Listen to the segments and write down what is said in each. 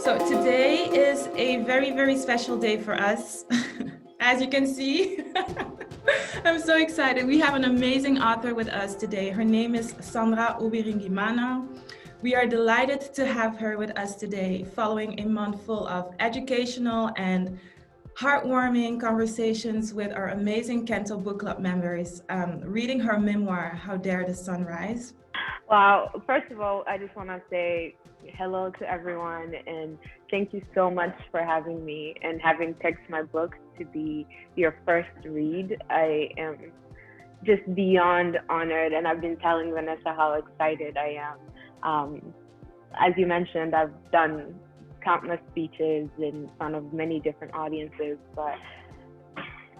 So today is a very, very special day for us. As you can see, I'm so excited. We have an amazing author with us today. Her name is Sandra Uwiringiyimana. We are delighted to have her with us today, following a month full of educational and heartwarming conversations with our amazing Kento Book Club members, reading her memoir, How Dare the Sun Rise. Well, first of all, I just want to say hello to everyone and thank you so much for having me and having picked my book to be your first read. I am just beyond honored, and I've been telling Vanessa how excited I am. As you mentioned, I've done countless speeches in front of many different audiences, but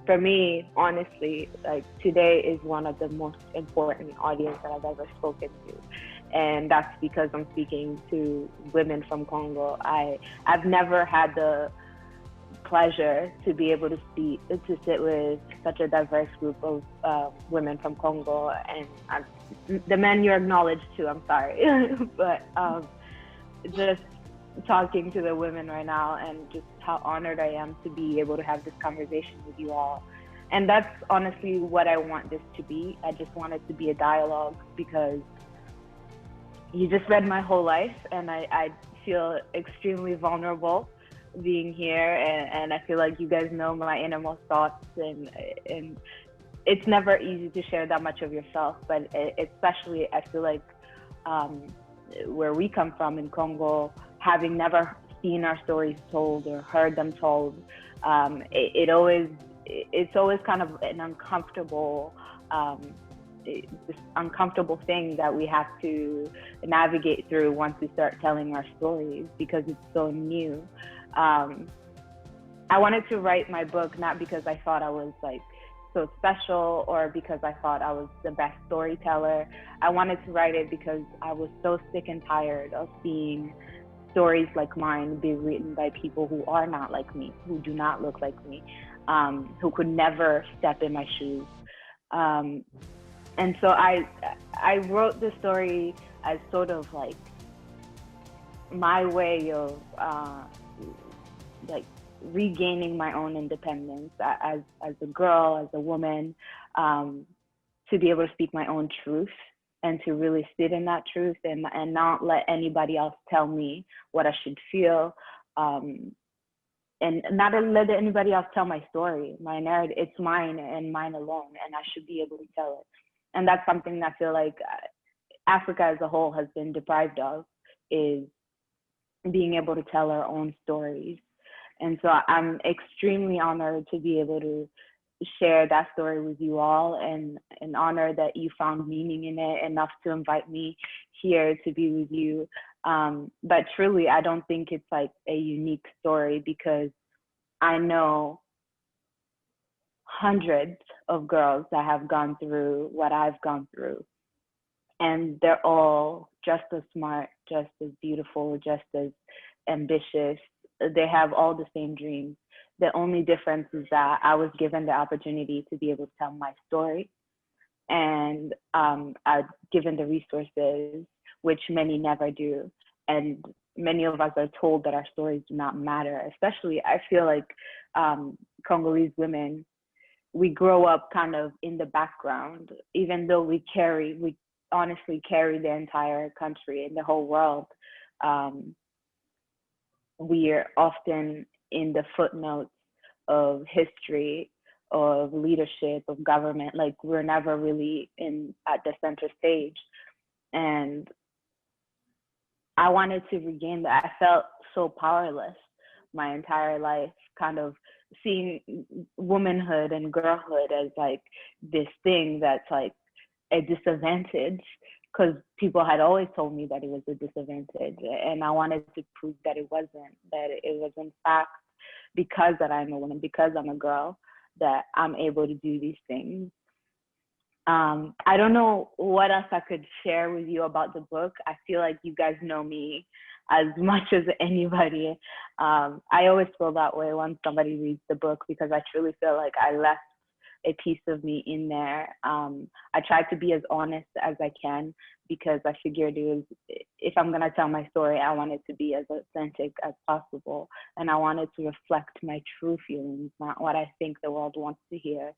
for me, honestly, like today is one of the most important audiences that I've ever spoken to. And that's because I'm speaking to women from Congo. I've never had the pleasure to be able to sit with such a diverse group of women from Congo. And the men you're acknowledged to, I'm sorry, but just talking to the women right now and just how honored I am to be able to have this conversation with you all. And that's honestly what I want this to be. I just want it to be a dialogue because you just read my whole life and I feel extremely vulnerable being here, and I feel like you guys know my innermost thoughts, and it's never easy to share that much of yourself, but especially I feel like where we come from in Congo, having never seen our stories told or heard them told, it's always kind of an uncomfortable this uncomfortable thing that we have to navigate through once we start telling our stories because it's so new. I wanted to write my book not because I thought I was like so special or because I thought I was the best storyteller. I wanted to write it because I was so sick and tired of seeing stories like mine be written by people who are not like me, who do not look like me, who could never step in my shoes. And so I wrote the story as sort of like my way of like regaining my own independence as a girl, as a woman, to be able to speak my own truth and to really sit in that truth and not let anybody else tell me what I should feel, and not let anybody else tell my story, my narrative. It's mine and mine alone, and I should be able to tell it. And that's something that I feel like Africa as a whole has been deprived of, is being able to tell our own stories. And so I'm extremely honored to be able to share that story with you all, and an honor that you found meaning in it enough to invite me here to be with you. But truly, I don't think it's like a unique story because I know hundreds of girls that have gone through what I've gone through. And they're all just as smart, just as beautiful, just as ambitious. They have all the same dreams. The only difference is that I was given the opportunity to be able to tell my story. And I've given the resources, which many never do. And many of us are told that our stories do not matter. Especially, I feel like Congolese women, we grow up kind of in the background, even though we honestly carry the entire country and the whole world. We are often in the footnotes of history, of leadership, of government. Like we're never really at the center stage. And I wanted to regain that. I felt so powerless my entire life, kind of seeing womanhood and girlhood as like this thing that's like a disadvantage, because people had always told me that it was a disadvantage, and I wanted to prove that it wasn't, that it was in fact because that I'm a woman, because I'm a girl, that I'm able to do these things. I don't know what else I could share with you about the book. I feel like you guys know me as much as anybody. I always feel that way when somebody reads the book, because I truly feel like I left a piece of me in there. I tried to be as honest as I can because I figured if I'm going to tell my story, I want it to be as authentic as possible. And I want it to reflect my true feelings, not what I think the world wants to hear,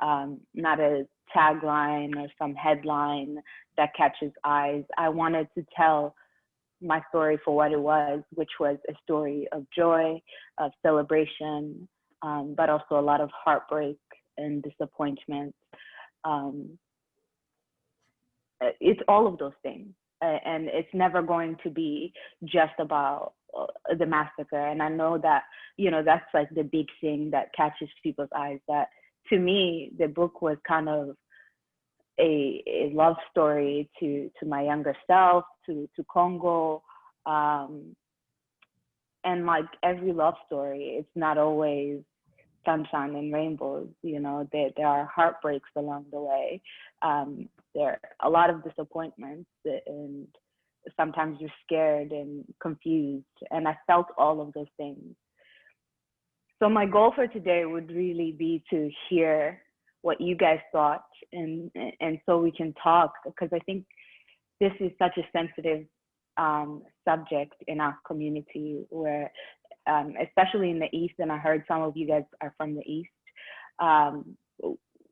not a tagline or some headline that catches eyes. I wanted to tell my story for what it was, which was a story of joy, of celebration, but also a lot of heartbreak and disappointment. It's all of those things. And it's never going to be just about the massacre. And I know that, you know, that's like the big thing that catches people's eyes. That to me, the book was kind of a love story to my younger self, to Congo. And like every love story, it's not always sunshine and rainbows. You know, there are heartbreaks along the way. There are a lot of disappointments, and sometimes you're scared and confused. And I felt all of those things. So my goal for today would really be to hear what you guys thought, and so we can talk, because I think this is such a sensitive subject in our community, where especially in the East, and I heard some of you guys are from the East,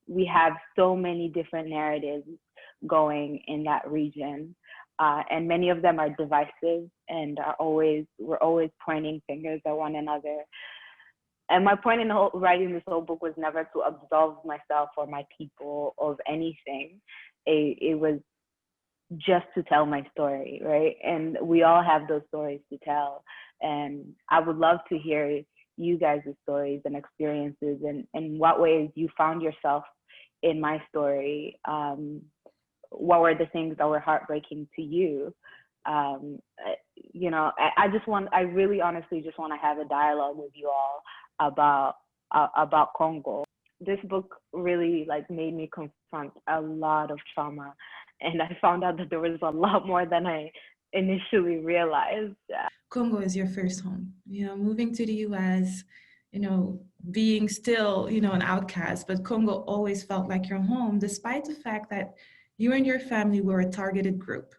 we have so many different narratives going in that region, and many of them are divisive and we're always pointing fingers at one another. And my point in writing this whole book was never to absolve myself or my people of anything. It was just to tell my story, right? And we all have those stories to tell. And I would love to hear you guys' stories and experiences, and what ways you found yourself in my story. What were the things that were heartbreaking to you? You know, I really honestly just want to have a dialogue with you all about Congo. This book really like made me confront a lot of trauma, and I found out that there was a lot more than I initially realized. Congo is your first home. You know, moving to the US, you know, being still, you know, an outcast, but Congo always felt like your home, despite the fact that you and your family were a targeted group.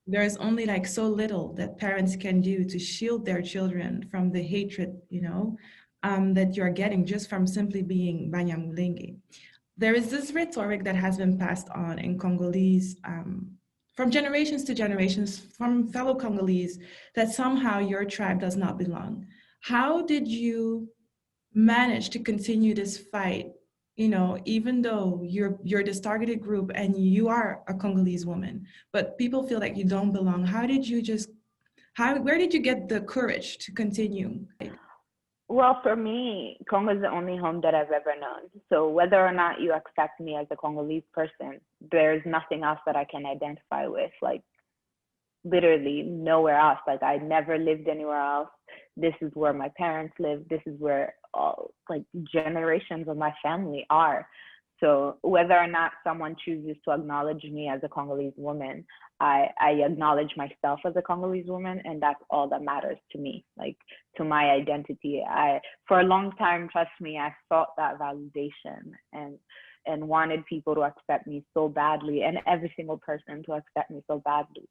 There is only like so little that parents can do to shield their children from the hatred, you know, that you're getting just from simply being Banyamulenge. There is this rhetoric that has been passed on in Congolese from generations to generations, from fellow Congolese, that somehow your tribe does not belong. How did you manage to continue this fight, you know, even though you're this targeted group and you are a Congolese woman, but people feel like you don't belong? How did you where did you get the courage to continue? Well, for me, Congo is the only home that I've ever known. So whether or not you accept me as a Congolese person, there's nothing else that I can identify with. Like literally nowhere else. Like I never lived anywhere else. This is where my parents live. This is where all like generations of my family are. So whether or not someone chooses to acknowledge me as a Congolese woman, I acknowledge myself as a Congolese woman, and that's all that matters to me, like to my identity. For a long time, trust me, I sought that validation and wanted people to accept me so badly, and every single person to accept me so badly.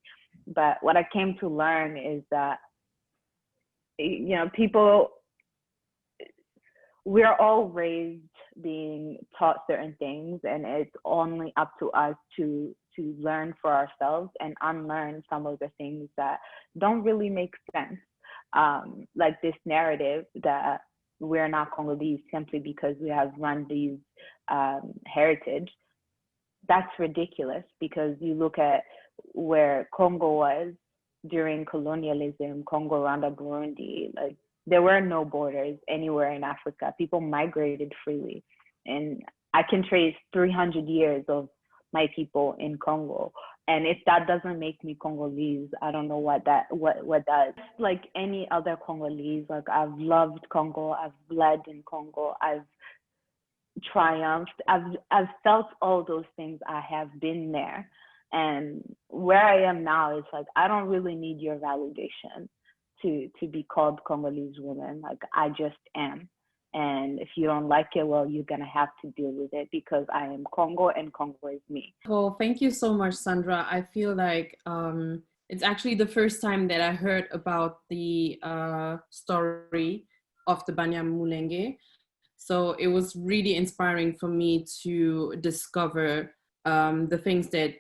But what I came to learn is that, you know, we're all raised being taught certain things, and it's only up to us to learn for ourselves and unlearn some of the things that don't really make sense. Like this narrative that we're not Congolese simply because we have Rwandese heritage. That's ridiculous, because you look at where Congo was during colonialism, Congo, Rwanda, Burundi, like there were no borders anywhere in Africa. People migrated freely. And I can trace 300 years of my people in Congo. And if that doesn't make me Congolese, I don't know what does. Like any other Congolese, like I've loved Congo, I've bled in Congo, I've triumphed, I've felt all those things. I have been there. And where I am now is like, I don't really need your validation to be called Congolese woman. Like I just am. And if you don't like it, well, you're gonna have to deal with it, because I am Congo and Congo is me. Well, thank you so much, Sandra. I feel like it's actually the first time that I heard about the story of the Banyamulenge. So it was really inspiring for me to discover the things that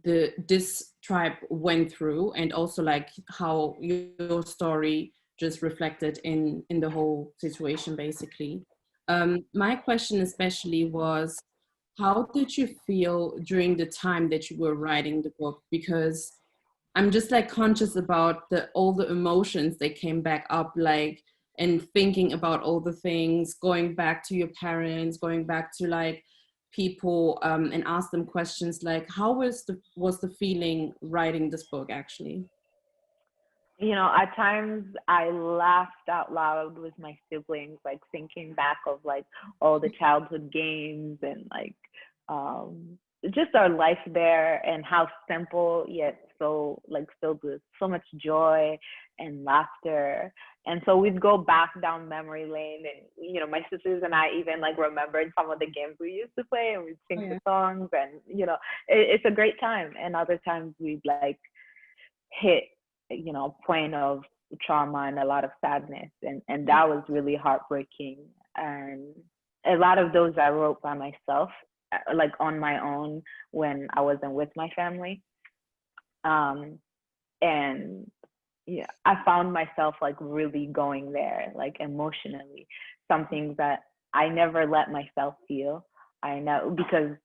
this tribe went through, and also like how your story just reflected in the whole situation, basically. My question especially was, how did you feel during the time that you were writing the book? Because I'm just like conscious about all the emotions that came back up, like, and thinking about all the things, going back to your parents, going back to like people, and ask them questions like, how was the feeling writing this book actually? You know, at times I laughed out loud with my siblings, like thinking back of like all the childhood games and like just our life there, and how simple yet so like filled with so much joy and laughter. And so we'd go back down memory lane, and you know, my sisters and I even like remembered some of the games we used to play, and we'd sing the songs, and you know, it's a great time. And other times we'd like hit, you know, point of trauma and a lot of sadness, and that was really heartbreaking. And a lot of those I wrote by myself, like on my own, when I wasn't with my family. And yeah, I found myself like really going there, like emotionally, some things that I never let myself feel. I know, because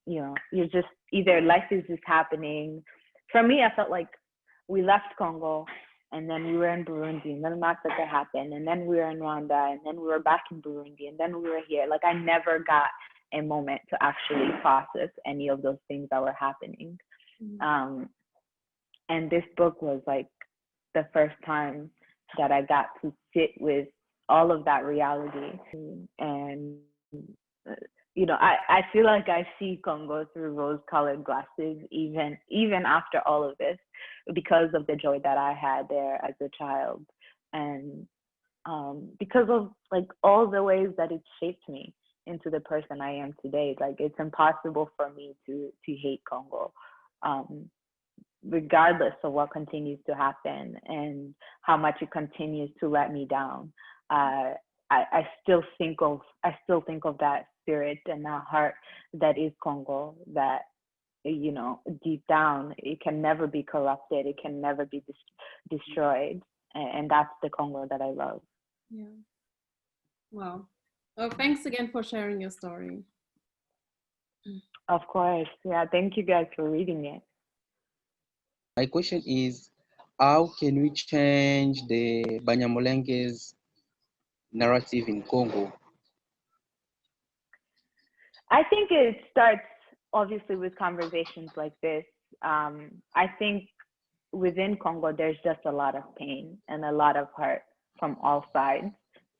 you know, you're just either life is just happening. For me, I felt like we left Congo, and then we were in Burundi, and then massacre happened, and then we were in Rwanda, and then we were back in Burundi, and then we were here. Like I never got a moment to actually process any of those things that were happening. And this book was like the first time that I got to sit with all of that reality. And you know, I feel like I see Congo through rose-colored glasses, even after all of this, because of the joy that I had there as a child, and because of like all the ways that it shaped me into the person I am today. Like it's impossible for me to hate Congo, regardless of what continues to happen and how much it continues to let me down. I still think of that spirit and that heart that is Congo, that, you know, deep down it can never be corrupted, it can never be destroyed, and that's the Congo that I love. Yeah. Wow. Well, thanks again for sharing your story. Of course. Yeah, thank you guys for reading it. My question is, how can we change the Banyamulenge's narrative in Congo? I think it starts obviously with conversations like this. I think within Congo, there's just a lot of pain and a lot of hurt from all sides.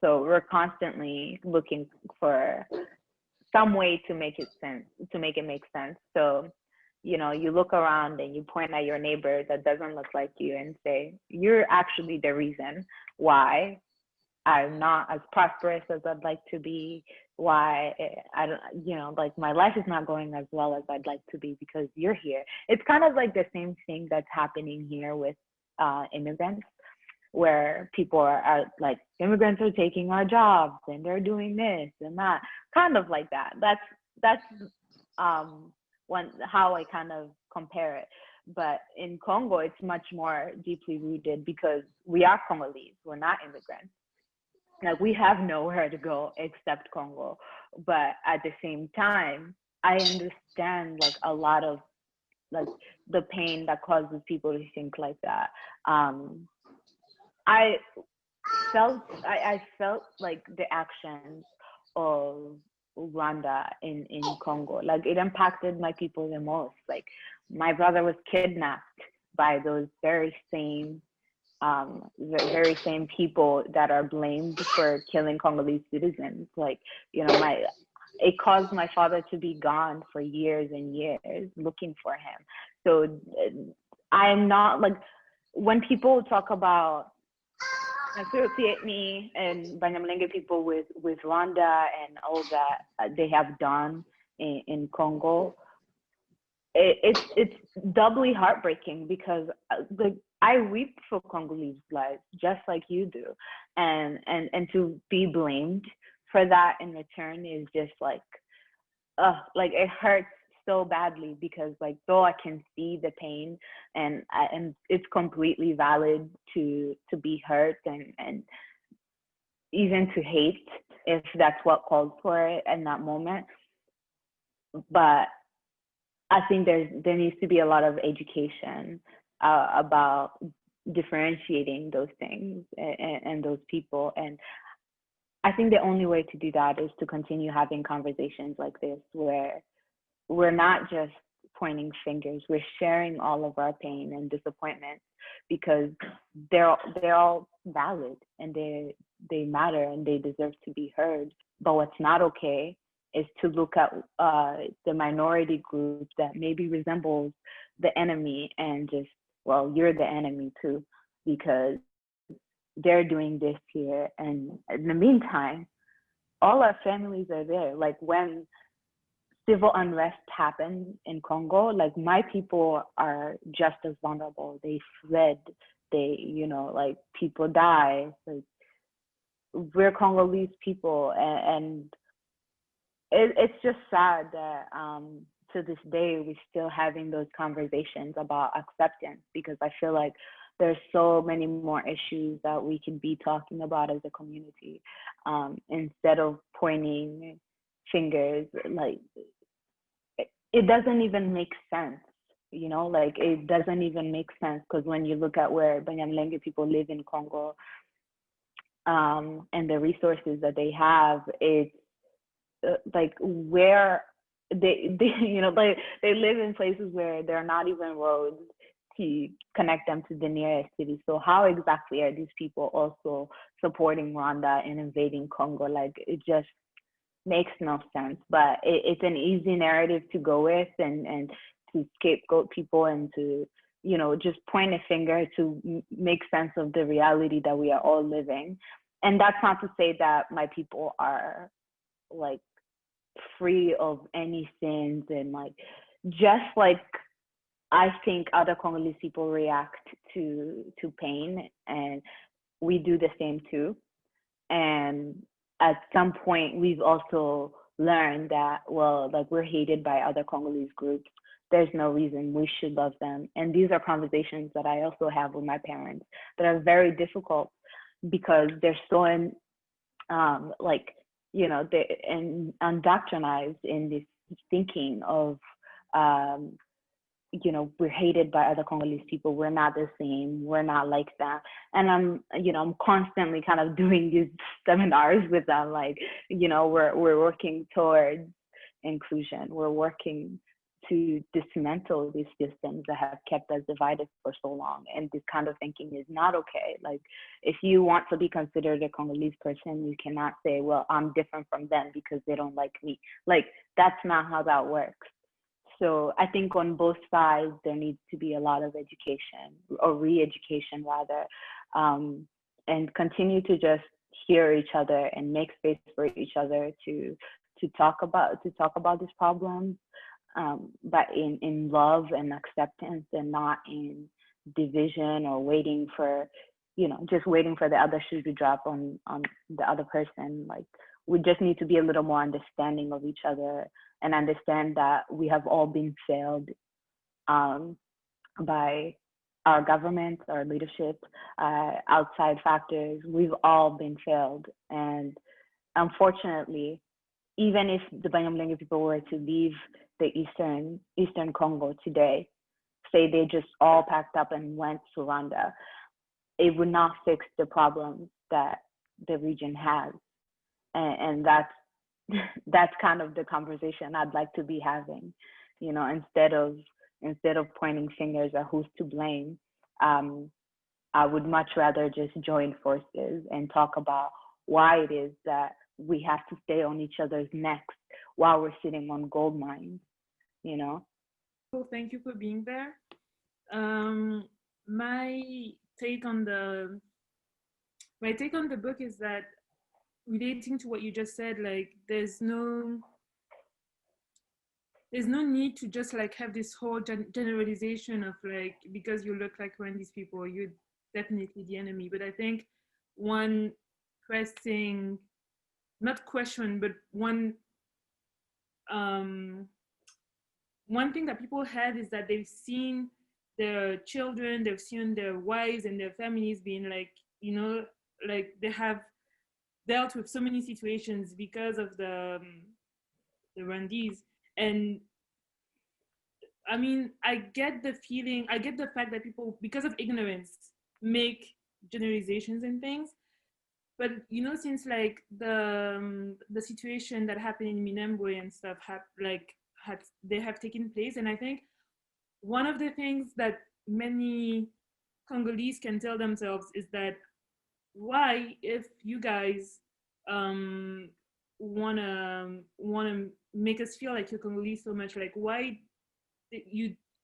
So we're constantly looking for some way to make it make sense. So, you know, you look around and you point at your neighbor that doesn't look like you and say, you're actually the reason why I'm not as prosperous as I'd like to be, why I don't, you know, like my life is not going as well as I'd like to be because you're here. It's kind of like the same thing that's happening here with immigrants, where people are like, immigrants are taking our jobs and they're doing this and that, kind of like that. That's how I kind of compare it. But in Congo, it's much more deeply rooted because we are Congolese, we're not immigrants. Like we have nowhere to go except Congo. But at the same time, I understand like a lot of like the pain that causes people to think like that. I felt like the actions of Rwanda in Congo, like it impacted my people the most. Like my brother was kidnapped by those very same people that are blamed for killing Congolese citizens. Like, you know, it caused my father to be gone for years and years looking for him. So I'm not like, when people talk about, associate me and Banyamulenge people with Rwanda and all that they have done in Congo, it's doubly heartbreaking because I weep for Congolese lives just like you do, and to be blamed for that in return is just like it hurts so badly because like though I can see the pain and it's completely valid to be hurt and even to hate if that's what calls for it in that moment, but I think there needs to be a lot of education about differentiating those things and those people. And I think the only way to do that is to continue having conversations like this, where we're not just pointing fingers, we're sharing all of our pain and disappointments because they're all valid and they matter and they deserve to be heard. But what's not okay is to look at the minority group that maybe resembles the enemy and just, well, you're the enemy too, because they're doing this here. And in the meantime, all our families are there. Like when civil unrest happened in Congo, like my people are just as vulnerable. They fled, like people die. Like we're Congolese people, and it's just sad that to this day we're still having those conversations about acceptance, because I feel like there's so many more issues that we can be talking about as a community, instead of pointing fingers. Like it doesn't even make sense, like it doesn't even make sense, because when you look at where Banyamulenge people live in Congo, and the resources that they have, it's like where they they live in places where there are not even roads to connect them to the nearest city. So how exactly are these people also supporting Rwanda and invading Congo? Like it just makes no sense. But it's an easy narrative to go with and to scapegoat people and to just point a finger to make sense of the reality that we are all living. And that's not to say that my people are like free of any sins, and like just like I think other Congolese people react to pain, and we do the same too. And at some point we've also learned that, well, like we're hated by other Congolese groups, there's no reason we should love them. And these are conversations that I also have with my parents that are very difficult, because they're so they indoctrinized in this thinking of we're hated by other Congolese people, we're not the same, we're not like that. And I'm constantly kind of doing these seminars with them, like we're working towards inclusion, we're working to dismantle these systems that have kept us divided for so long. And this kind of thinking is not okay. Like if you want to be considered a Congolese person, you cannot say, well, I'm different from them because they don't like me. Like that's not how that works. So I think on both sides, there needs to be a lot of education, or re-education rather, and continue to just hear each other and make space for each other to talk about these problems, but in love and acceptance, and not in division or waiting for, just waiting for the other shoe to drop on the other person. Like we just need to be a little more understanding of each other and understand that we have all been failed by our government, our leadership, outside factors. We've all been failed. And unfortunately, even if the Banyamulenge people were to leave the Eastern Congo today, say they just all packed up and went to Rwanda, it would not fix the problems that the region has. And that's kind of the conversation I'd like to be having, instead of pointing fingers at who's to blame. I would much rather just join forces and talk about why it is that we have to stay on each other's necks while we're sitting on gold mines, Well, thank you for being there. My take on the book is that, relating to what you just said, like there's no there's no need to just like have this whole generalization of like, because you look like Rwandese people, you're definitely the enemy. But I think one pressing, not question, but one thing that people have is that they've seen their children, they've seen their wives and their families being like, you know, like they have dealt with so many situations because of the Rwandese. And I mean, I get the feeling, I get the fact that people, because of ignorance, make generalizations and things. But you know, since like the situation that happened in Minembwe and stuff they have taken place, and I think one of the things that many Congolese can tell themselves is that why, if you guys wanna make us feel like you're Congolese so much, like why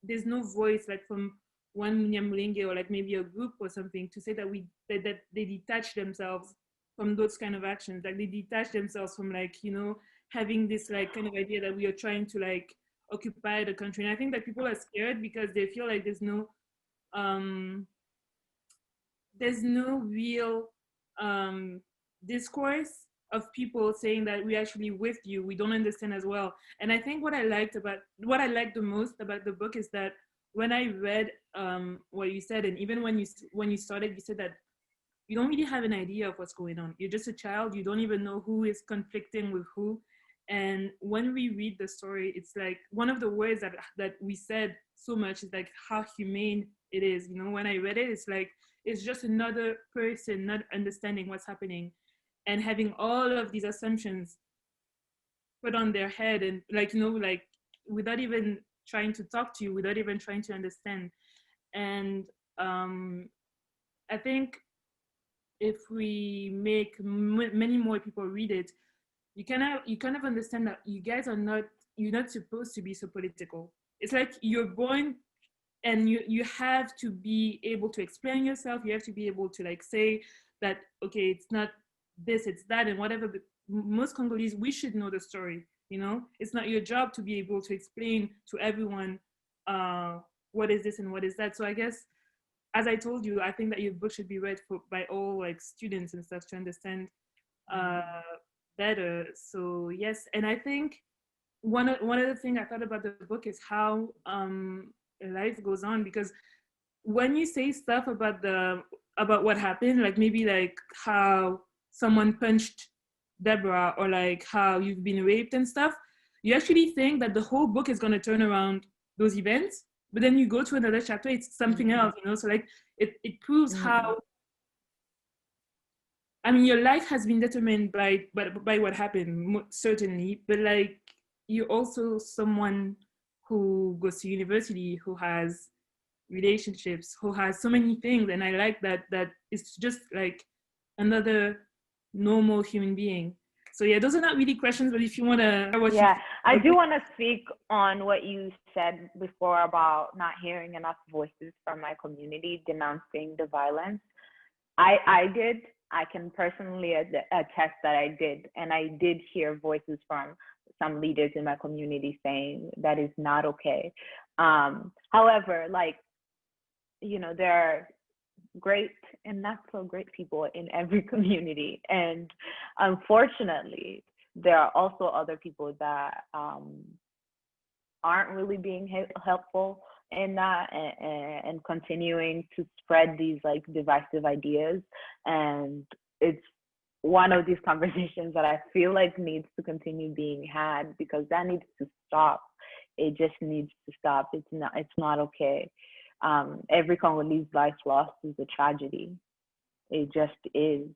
there's no voice like from one Munyamulenge or like maybe a group or something to say that that they detach themselves from those kind of actions, like they detach themselves from like, you know, having this like kind of idea that we are trying to like occupy the country. And I think that people are scared because they feel like there's no real discourse of people saying that we're actually with you, we don't understand as well. And I think what I liked the most about the book is that when I read what you said, and even when you started, you said that you don't really have an idea of what's going on. You're just a child, you don't even know who is conflicting with who. And when we read the story, it's like one of the words that we said so much is like how humane it is. You know, when I read it, it's like it's just another person not understanding what's happening and having all of these assumptions put on their head, and like, you know, like without even trying to talk to you, without even trying to understand. And I think if we make many more people read it, you kind of understand that you're not supposed to be so political. It's like you're born and you have to be able to explain yourself. You have to be able to like say that, okay, it's not this, it's that, and whatever. But most Congolese, we should know the story. You know, it's not your job to be able to explain to everyone what is this and what is that. So I guess, as I told you, I think that your book should be read by all like students and stuff to understand better. So yes, and I think one of the things I thought about the book is how life goes on, because when you say stuff about what happened, like maybe like how someone punched Deborah, or like how you've been raped and stuff, you actually think that the whole book is going to turn around those events, but then you go to another chapter, it's something else, you know. So like it proves how, I mean, your life has been determined by what happened, certainly, but like you're also someone who goes to university, who has relationships, who has so many things. And I like that it's just like another normal human being. So yeah, those are not really questions, but if you want to... Yeah, I do want to speak on what you said before about not hearing enough voices from my community denouncing the violence. I can personally attest that I did. And I did hear voices from some leaders in my community saying that is not okay. However, like, you know, there are great and not so great people in every community. And unfortunately, there are also other people that aren't really being helpful in that, and continuing to spread these like divisive ideas. And it's one of these conversations that I feel like needs to continue being had, because that needs to stop. It just needs to stop. It's not okay. Every Congolese life lost is a tragedy. It just is.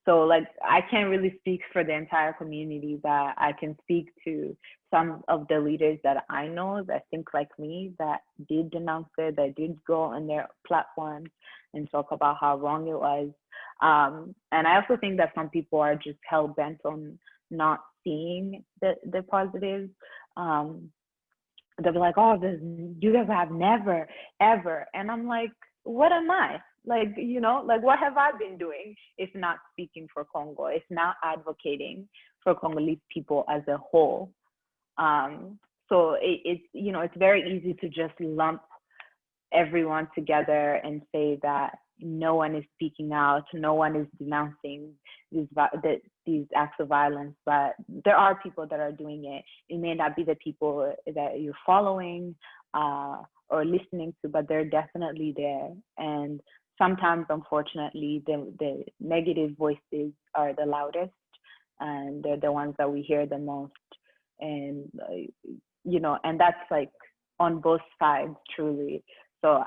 So like, I can't really speak for the entire community, but I can speak to some of the leaders that I know that think like me, that did denounce it, that did go on their platforms and talk about how wrong it was. And I also think that some people are just hell bent on not seeing the positives. They'll be like, oh, you guys have never, ever. And I'm like, what am I? Like, you know, like what have I been doing if not speaking for Congo, if not advocating for Congolese people as a whole? So it's, you know, it's very easy to just lump everyone together and say that no one is speaking out, no one is denouncing these acts of violence, but there are people that are doing it. It may not be the people that you're following or listening to, but they're definitely there. And sometimes, unfortunately, the negative voices are the loudest, and they're the ones that we hear the most. And you know, and that's like on both sides, truly. So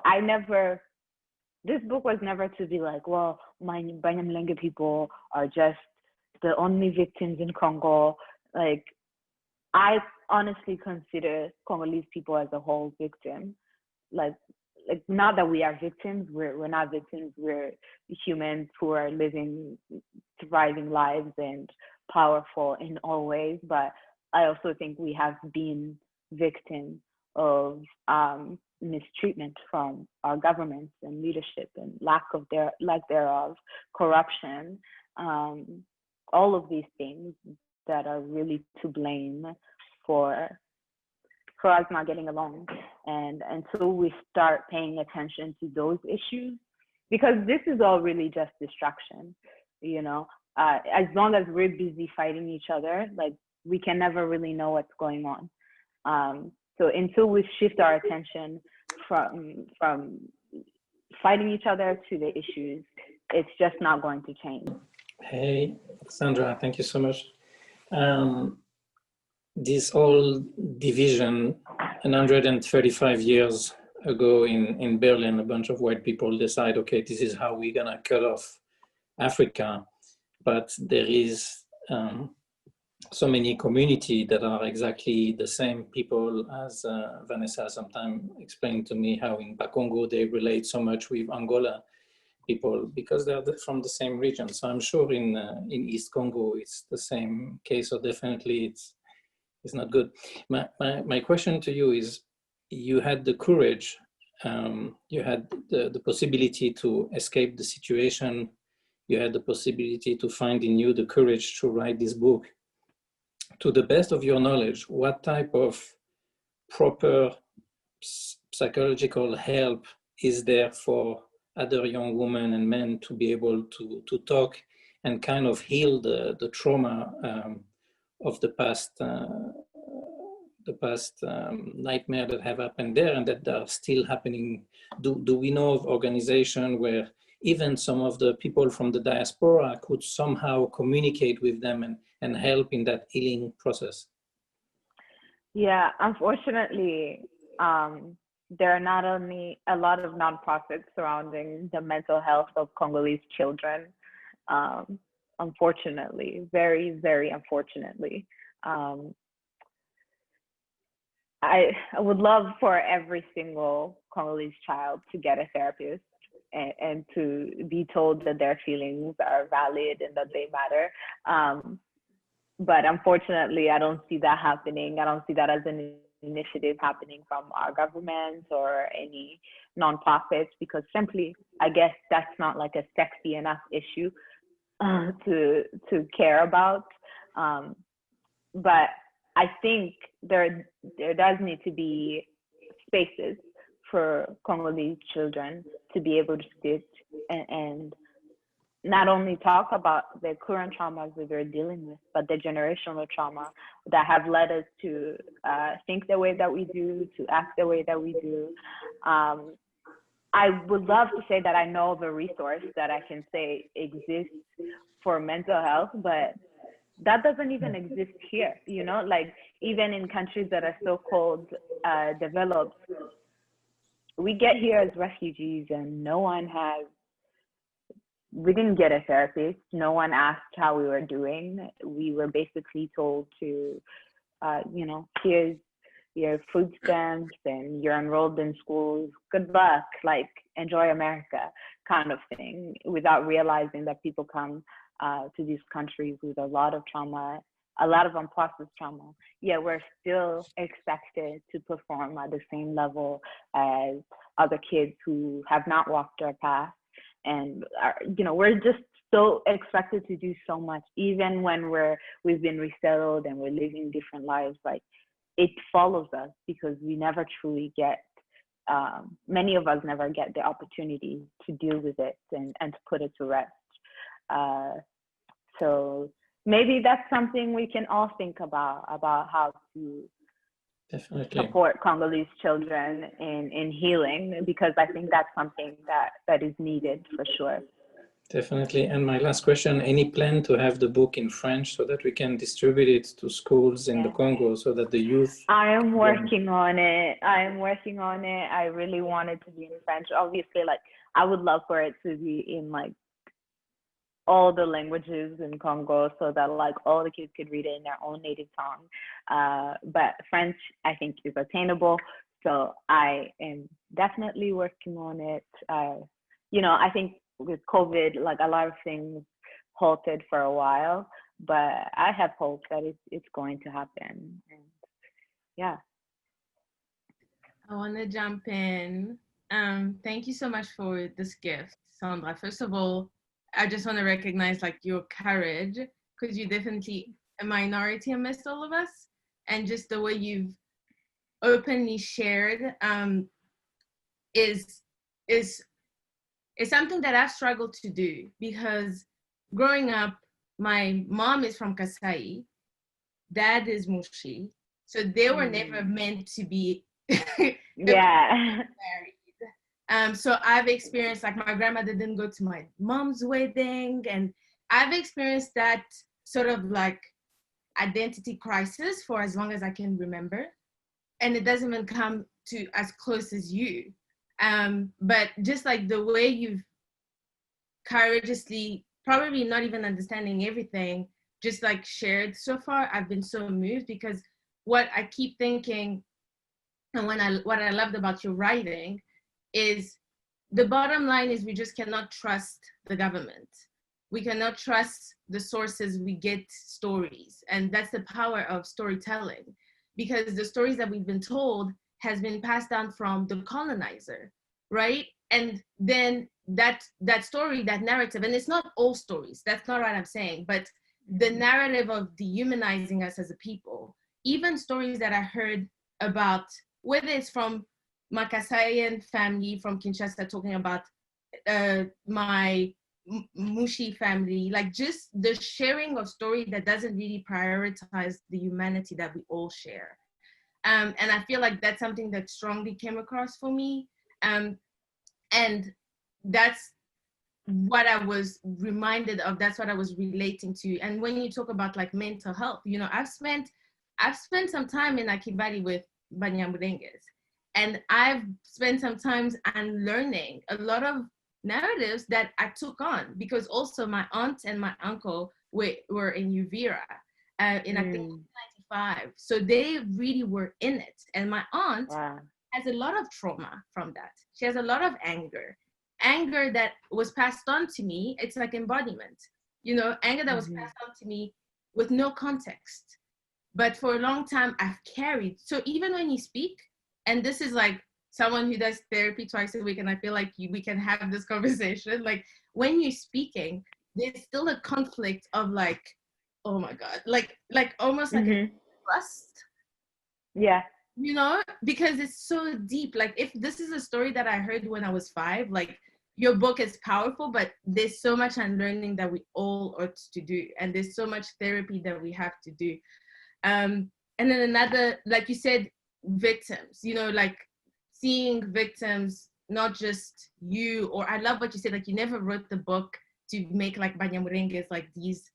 this book was never to be like, well, my Banyamulenge people are just the only victims in Congo. Like, I honestly consider Congolese people as a whole victim. Like not that we are victims, we're not victims, we're humans who are living thriving lives and powerful in all ways. But I also think we have been victims of mistreatment from our governments and leadership, and lack thereof, corruption, all of these things that are really to blame for us not getting along. And until we start paying attention to those issues, because this is all really just distraction, you know, as long as we're busy fighting each other, like, we can never really know what's going on. So until we shift our attention from fighting each other to the issues, it's just not going to change. Hey, Sandra, thank you so much. This whole division, 135 years ago in Berlin, a bunch of white people decide, okay, this is how we're gonna cut off Africa. But there is so many communities that are exactly the same people, as Vanessa sometimes explained to me, how in Bakongo they relate so much with Angola people because they're from the same region. So I'm sure in East Congo it's the same case. So definitely it's not good. My question to you is, you had the courage, you had the possibility to escape the situation, you had the possibility to find in you the courage to write this book. To the best of your knowledge, what type of proper psychological help is there for other young women and men to be able to talk and kind of heal the trauma of the past nightmare that have happened there and that are still happening? Do we know of organization where even some of the people from the diaspora could somehow communicate with them and help in that healing process? Yeah, unfortunately, there are not only a lot of nonprofits surrounding the mental health of Congolese children, unfortunately, very, very unfortunately. I would love for every single Congolese child to get a therapist and to be told that their feelings are valid and that they matter. But unfortunately, I don't see that happening. I don't see that as an initiative happening from our government or any nonprofits, because simply, I guess that's not like a sexy enough issue to care about. But I think there does need to be spaces for Congolese children to be able to sit and not only talk about the current traumas that they're dealing with, but the generational trauma that have led us to think the way that we do, to act the way that we do. I would love to say that I know of a resource that I can say exists for mental health, but that doesn't even exist here, you know? Like, even in countries that are so-called developed, we get here as refugees and we didn't get a therapist. No one asked how we were doing. We were basically told to, you know, here's your food stamps and you're enrolled in schools. Good luck, like, enjoy America kind of thing, without realizing that people come to these countries with a lot of trauma, a lot of unprocessed trauma. Yet we're still expected to perform at the same level as other kids who have not walked our path. And you know, we're just so expected to do so much, even when we've been resettled and we're living different lives. Like, it follows us because we never truly get, many of us never get the opportunity to deal with it and to put it to rest. So maybe that's something we can all think about how to Definitely. support Congolese children in healing, because I think that's something that is needed for sure. Definitely. And my last question, any plan to have the book in French so that we can distribute it to schools in the Congo so that the youth... I am working on it. I really want it to be in French. Obviously, like, I would love for it to be in like all the languages in Congo so that like all the kids could read it in their own native tongue. But French, I think, is attainable. So I am definitely working on it. I think with COVID, like a lot of things halted for a while, but I have hope that it's going to happen. And yeah. I want to jump in. Thank you so much for this gift, Sandra. First of all, I just want to recognize like your courage, because you're definitely a minority amidst all of us, and just the way you've openly shared is something that I've struggled to do, because growing up, my mom is from Kasai, dad is Mushi, so they were never meant to be married. So I've experienced, like, my grandmother didn't go to my mom's wedding, and I've experienced that sort of like identity crisis for as long as I can remember, and it doesn't even come to as close as you. But just like the way you've courageously, probably not even understanding everything, just like shared so far, I've been so moved, because what I keep thinking, and what I loved about your writing, is the bottom line is we just cannot trust the government. We cannot trust the sources we get stories, and that's the power of storytelling, because the stories that we've been told has been passed down from the colonizer, right? And then that story, that narrative, and it's not all stories, that's not what I'm saying, but the narrative of dehumanizing us as a people, even stories that I heard about, whether it's from my Kasayan family from Kinshasa talking about my Mushi family, like just the sharing of story that doesn't really prioritize the humanity that we all share. And I feel like that's something that strongly came across for me. And that's what I was reminded of, that's what I was relating to. And when you talk about like mental health, I've spent some time in Akibali with Banyamulenges, and I've spent some time unlearning a lot of narratives that I took on, because also my aunt and my uncle were in Uvira in I think 1995. So they really were in it. And my aunt has a lot of trauma from that. She has a lot of anger that was passed on to me. It's like embodiment, anger that was passed on to me with no context. But for a long time I've carried. So even when you speak, and this is like someone who does therapy twice a week, and I feel like we can have this conversation, like when you're speaking, there's still a conflict of like, oh my God, like almost like a trust. Yeah. Because it's so deep. Like if this is a story that I heard when I was 5, like your book is powerful, but there's so much unlearning that we all ought to do. And there's so much therapy that we have to do. And then another, like you said, victims, like seeing victims, not just you, or I love what you said, like you never wrote the book to make like Banyamulenges like these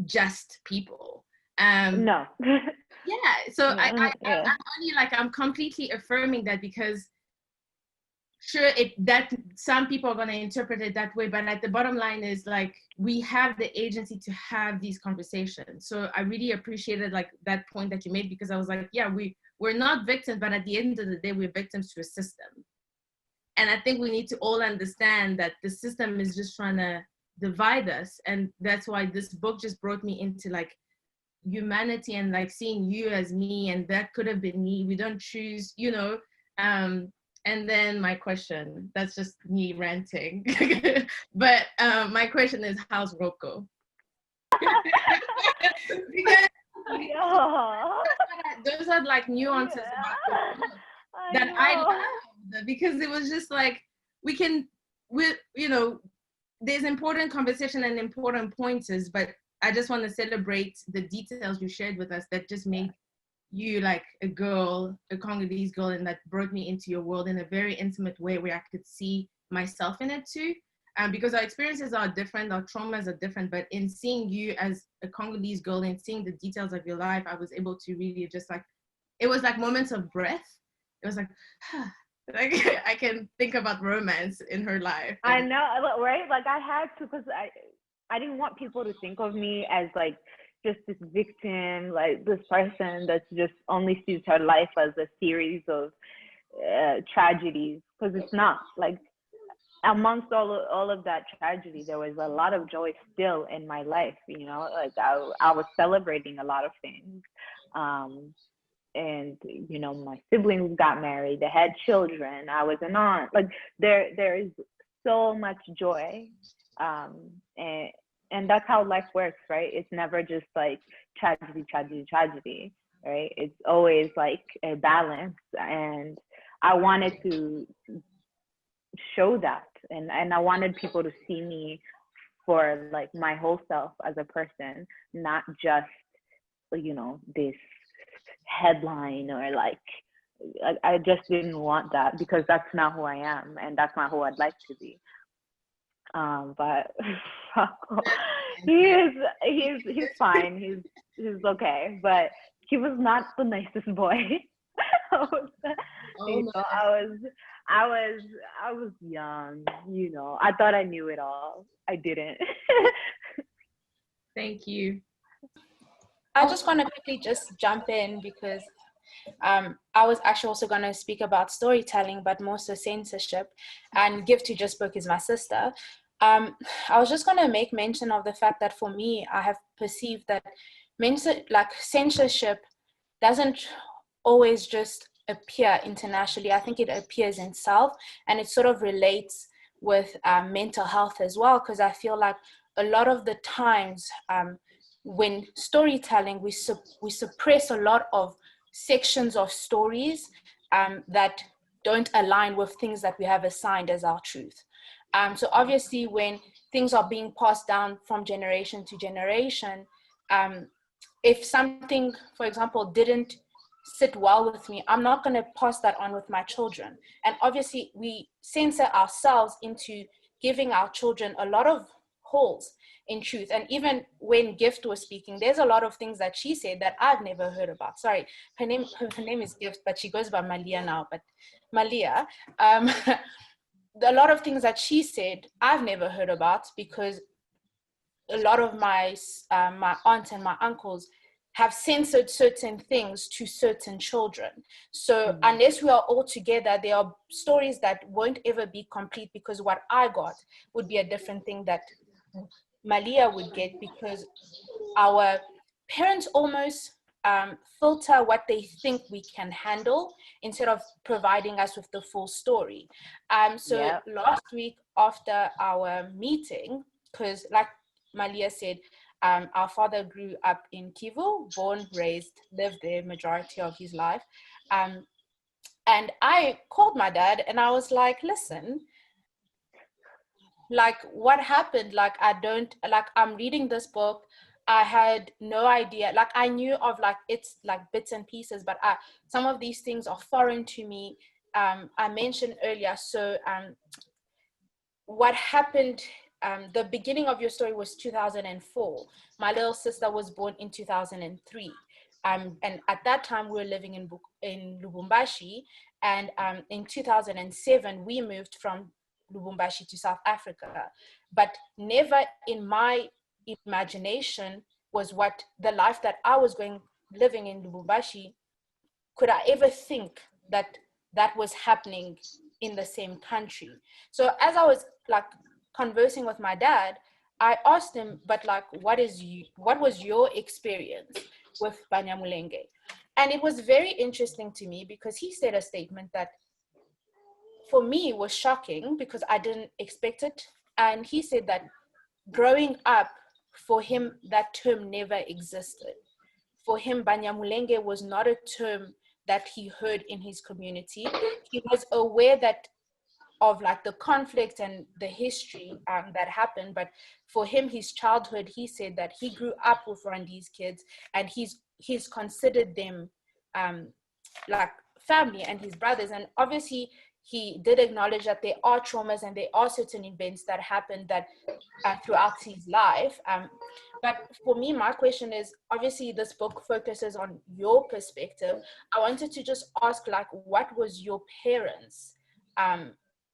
just people. No. Yeah, so I'm only like, I'm completely affirming that, because sure, that some people are going to interpret it that way, but at the bottom line is like we have the agency to have these conversations. So I really appreciated like that point that you made, because I was like, yeah, we're not victims, but at the end of the day, we're victims to a system. And I think we need to all understand that the system is just trying to divide us, and that's why this book just brought me into like humanity and like seeing you as me, and that could have been me. We don't choose, and then my question, that's just me ranting. But my question is, how's Rocco? Because that's what I those are like nuances about the book that I loved, because it was just like there's important conversation and important pointers, but I just want to celebrate the details you shared with us that just made you like a girl, a Congolese girl, and that brought me into your world in a very intimate way where I could see myself in it too. Because our experiences are different, our traumas are different, but in seeing you as a Congolese girl and seeing the details of your life, I was able to really just like, it was like moments of breath. It was like, like I can think about romance in her life. I know, right? Like I had to, because I didn't want people to think of me as like just this victim, like this person that's just only sees her life as a series of tragedies, because it's not. Like amongst all of that tragedy, there was a lot of joy still in my life, you know, like I was celebrating a lot of things. And you know, my siblings got married, they had children, I was an aunt. Like there is so much joy, and that's how life works, right? It's never just like tragedy, right? It's always like a balance, and I wanted to show that, and I wanted people to see me for like my whole self as a person, not just, you know, this headline or like I just didn't want that, because that's not who I am, and that's not who I'd like to be. But he's fine, he's okay, but he was not the nicest boy. I was young, you know, I thought I knew it all. I didn't. Thank you. I just want to quickly just jump in, because I was actually also going to speak about storytelling, but more so censorship, and Gift, who just spoke, is my sister. I was just going to make mention of the fact that for me, I have perceived that censorship doesn't always just appear internationally. I think it appears in self, and it sort of relates with mental health as well, because I feel like a lot of the times when storytelling, we suppress a lot of sections of stories that don't align with things that we have assigned as our truth. So obviously when things are being passed down from generation to generation, if something, for example, didn't sit well with me, I'm not going to pass that on with my children. And obviously we censor ourselves into giving our children a lot of holes in truth. And even when Gift was speaking, there's a lot of things that she said that I've never heard about. Sorry, her name is Gift, but she goes by Malia now. But Malia, a lot of things that she said I've never heard about, because a lot of my aunts and my uncles have censored certain things to certain children. So unless we are all together, there are stories that won't ever be complete, because what I got would be a different thing that Malia would get, because our parents almost filter what they think we can handle instead of providing us with the full story. So last week after our meeting, because like Malia said, our father grew up in Kivu, born, raised, lived there majority of his life. And I called my dad and I was like, listen, like what happened? Like I'm reading this book. I had no idea, like I knew of like it's like bits and pieces, but some of these things are foreign to me. I mentioned earlier, so what happened, the beginning of your story was 2004. My little sister was born in 2003. And at that time we were living in Lubumbashi, and in 2007 we moved from Lubumbashi to South Africa. But never in my imagination was what the life that I was living in Lubumbashi, could I ever think that that was happening in the same country. So as I was like conversing with my dad, I asked him, but like, what was your experience with Banyamulenge? And it was very interesting to me, because he said a statement that for me was shocking, because I didn't expect it. And he said that growing up, for him, that term never existed. for him, Banyamulenge was not a term that he heard in his community. He was aware that of like the conflict and the history that happened, but for him, his childhood, he said that he grew up with Rwandese kids, and he's considered them like family and his brothers. And obviously he did acknowledge that there are traumas and there are certain events that happened that throughout his life. But for me, my question is, obviously this book focuses on your perspective. I wanted to just ask, like, what was your parents'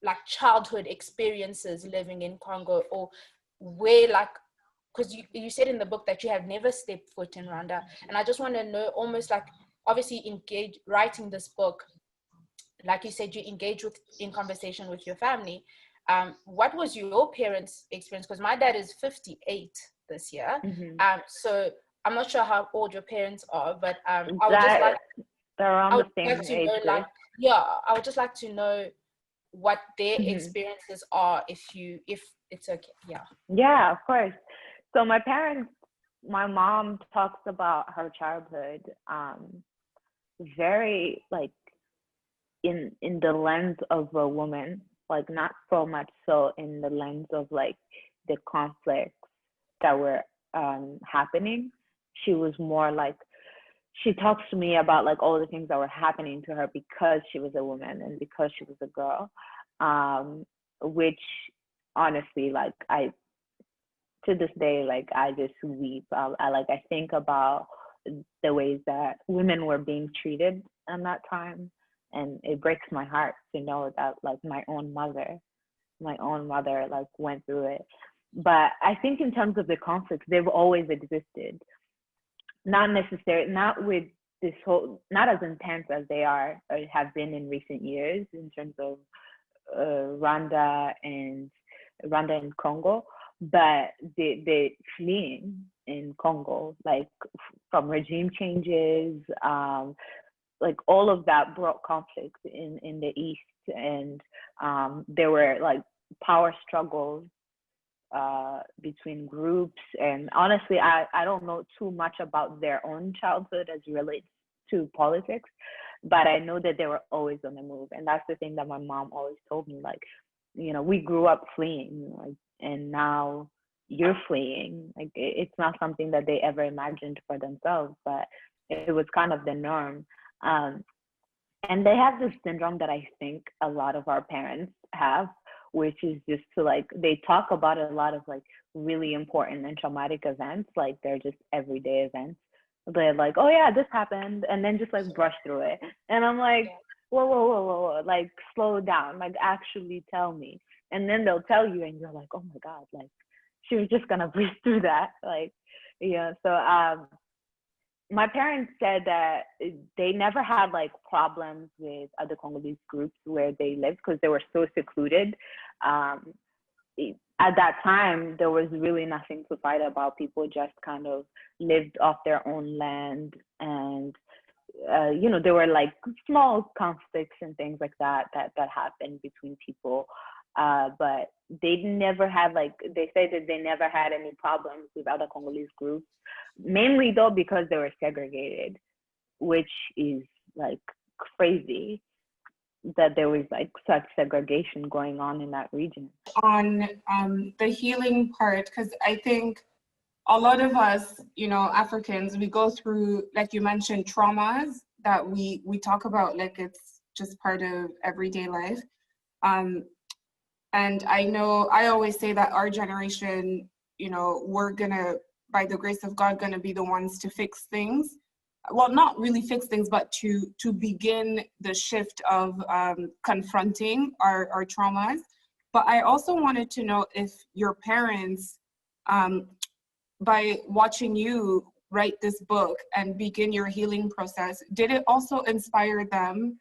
like childhood experiences living in Congo, or where, like, because you said in the book that you have never stepped foot in Rwanda, and I just want to know, almost like, obviously writing this book, like you said, you engage in conversation with your family. What was your parents' experience? Because my dad is 58 this year. So I'm not sure how old your parents are, but I would just like, around the same age know, like, yeah, I would just like to know what their experiences are, if it's okay. Yeah, of course. So my mom talks about her childhood very like in the lens of a woman, like not so much so in the lens of like the conflicts that were happening. She was more like, she talks to me about like all the things that were happening to her because she was a woman and because she was a girl, which honestly, like, to this day, like, I just weep. I think about the ways that women were being treated in that time, and it breaks my heart to know that like my own mother like went through it. But I think in terms of the conflicts, they've always existed. Not with this whole, not as intense as they are or have been in recent years in terms of Rwanda and Congo, but the fleeing in Congo, like from regime changes, like all of that brought conflict in the East, and there were like power struggles between groups. And honestly, I don't know too much about their own childhood as relates to politics, but I know that they were always on the move. And that's the thing that my mom always told me, like, you know, we grew up fleeing, like, and now you're fleeing. Like, it's not something that they ever imagined for themselves, but it was kind of the norm. And they have this syndrome that I think a lot of our parents have, which is just to like, they talk about a lot of like really important and traumatic events, like they're just everyday events. They're like, oh yeah, this happened, and then just like brush through it. And I'm like, whoa, like slow down, like actually tell me. And then they'll tell you, and you're like, oh my God, like she was just gonna breeze through that, like, yeah. So my parents said that they never had like problems with other Congolese groups where they lived because they were so secluded. At that time, there was really nothing to fight about. People just kind of lived off their own land, and you know, there were like small conflicts and things like that happened between people. But they never had, like, they say that they never had any problems with other Congolese groups, mainly though because they were segregated, which is like crazy that there was like such segregation going on in that region. On the healing part, because I think a lot of us, you know, Africans, we go through, like you mentioned, traumas that we talk about like it's just part of everyday life. And I know I always say that our generation, you know, we're gonna, by the grace of God, gonna be the ones to fix things. Well, not really fix things, but to begin the shift of confronting our traumas. But I also wanted to know if your parents, by watching you write this book and begin your healing process, did it also inspire them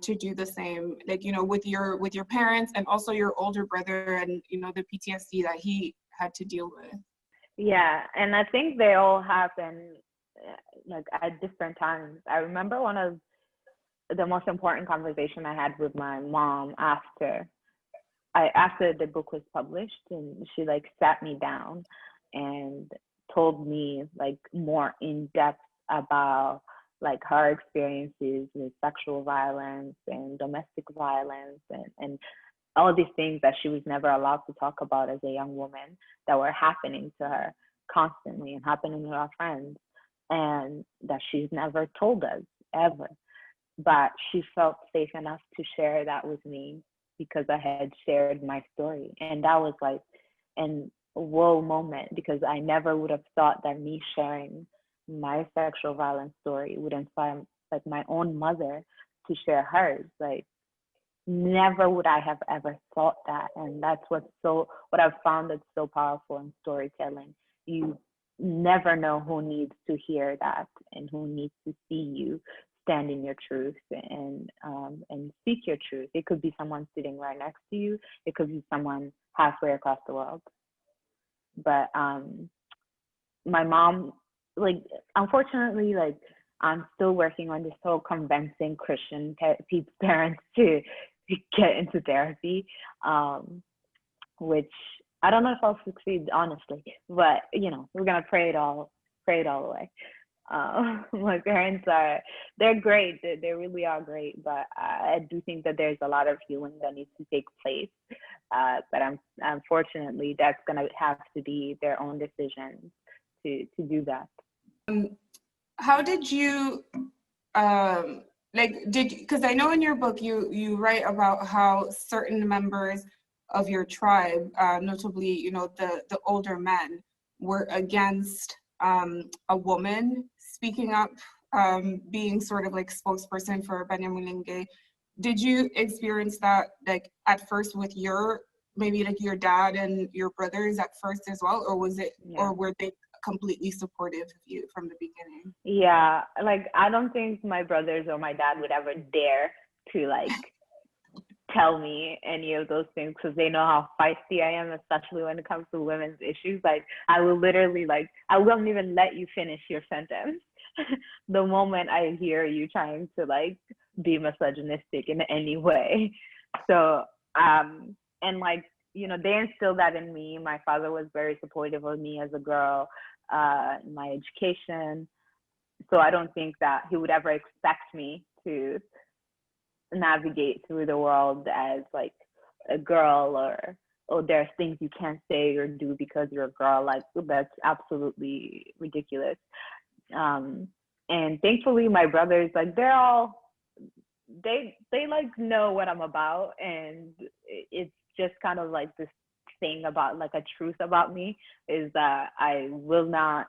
to do the same, like, you know, with your parents and also your older brother and, you know, the PTSD that he had to deal with? Yeah, and I think they all happen like at different times. I remember one of the most important conversation I had with my mom after the book was published, and she like sat me down and told me like more in depth about like her experiences with sexual violence and domestic violence and all these things that she was never allowed to talk about as a young woman that were happening to her constantly and happening to our friends, and that she's never told us ever. But she felt safe enough to share that with me because I had shared my story. And that was like an whoa moment, because I never would have thought that me sharing my sexual violence story would inspire like my own mother to share hers. Like, never would I have ever thought that. And that's what I've found that's so powerful in storytelling. You never know who needs to hear that and who needs to see you stand in your truth and speak your truth. It could be someone sitting right next to you. It could be someone halfway across the world. But my mom, like, unfortunately, like, I'm still working on this whole convincing Christian parents to get into therapy, which I don't know if I'll succeed, honestly, but you know, we're gonna pray it all away. My parents they're great. They really are great, but I do think that there's a lot of healing that needs to take place. But unfortunately, that's gonna have to be their own decision to do that. How did you because I know in your book you write about how certain members of your tribe, notably, you know, the older men, were against a woman speaking up, being sort of like spokesperson for Banyamulenge. Did you experience that like at first with maybe like your dad and your brothers at first as well, or was it, or were they completely supportive of you from the beginning? Yeah, like I don't think my brothers or my dad would ever dare to like tell me any of those things, because they know how feisty I am, especially when it comes to women's issues. Like, I will literally, like, I won't even let you finish your sentence the moment I hear you trying to like be misogynistic in any way. So and like, you know, they instilled that in me. My father was very supportive of me as a girl, in my education. So I don't think that he would ever expect me to navigate through the world as like a girl, or oh, there's things you can't say or do because you're a girl. Like, that's absolutely ridiculous. And thankfully my brothers, like, they're all, they like know what I'm about, and it's just kind of like this thing about like a truth about me is that I will not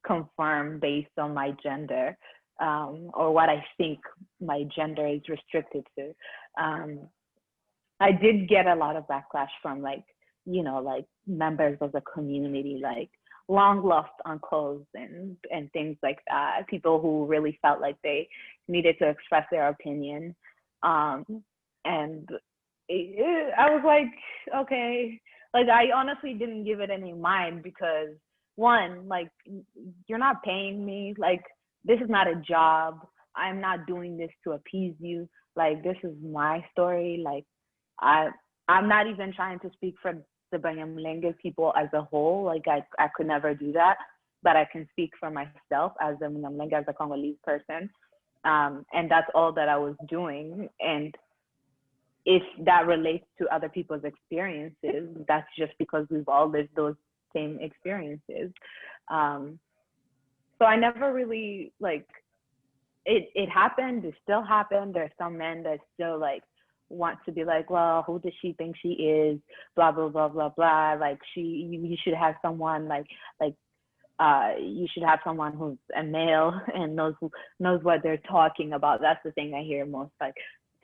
conform based on my gender, or what I think my gender is restricted to. I did get a lot of backlash from like, you know, like members of the community, like long lost uncles and things like that. People who really felt like they needed to express their opinion. And I was like, okay, like I honestly didn't give it any mind, because one, like, you're not paying me. Like, this is not a job. I'm not doing this to appease you. Like, this is my story. Like, I'm not even trying to speak for the Banyamulenge people as a whole. Like, I could never do that, but I can speak for myself as a Banyamulenge, as a Congolese person. And that's all that I was doing. And if that relates to other people's experiences, that's just because we've all lived those same experiences. So I never really, like, it happened, it still happened. There's some men that still like want to be like, well, who does she think she is? Blah, blah, blah, blah, blah. Like, you should have someone you should have someone who's a male and knows what they're talking about. That's the thing I hear most, like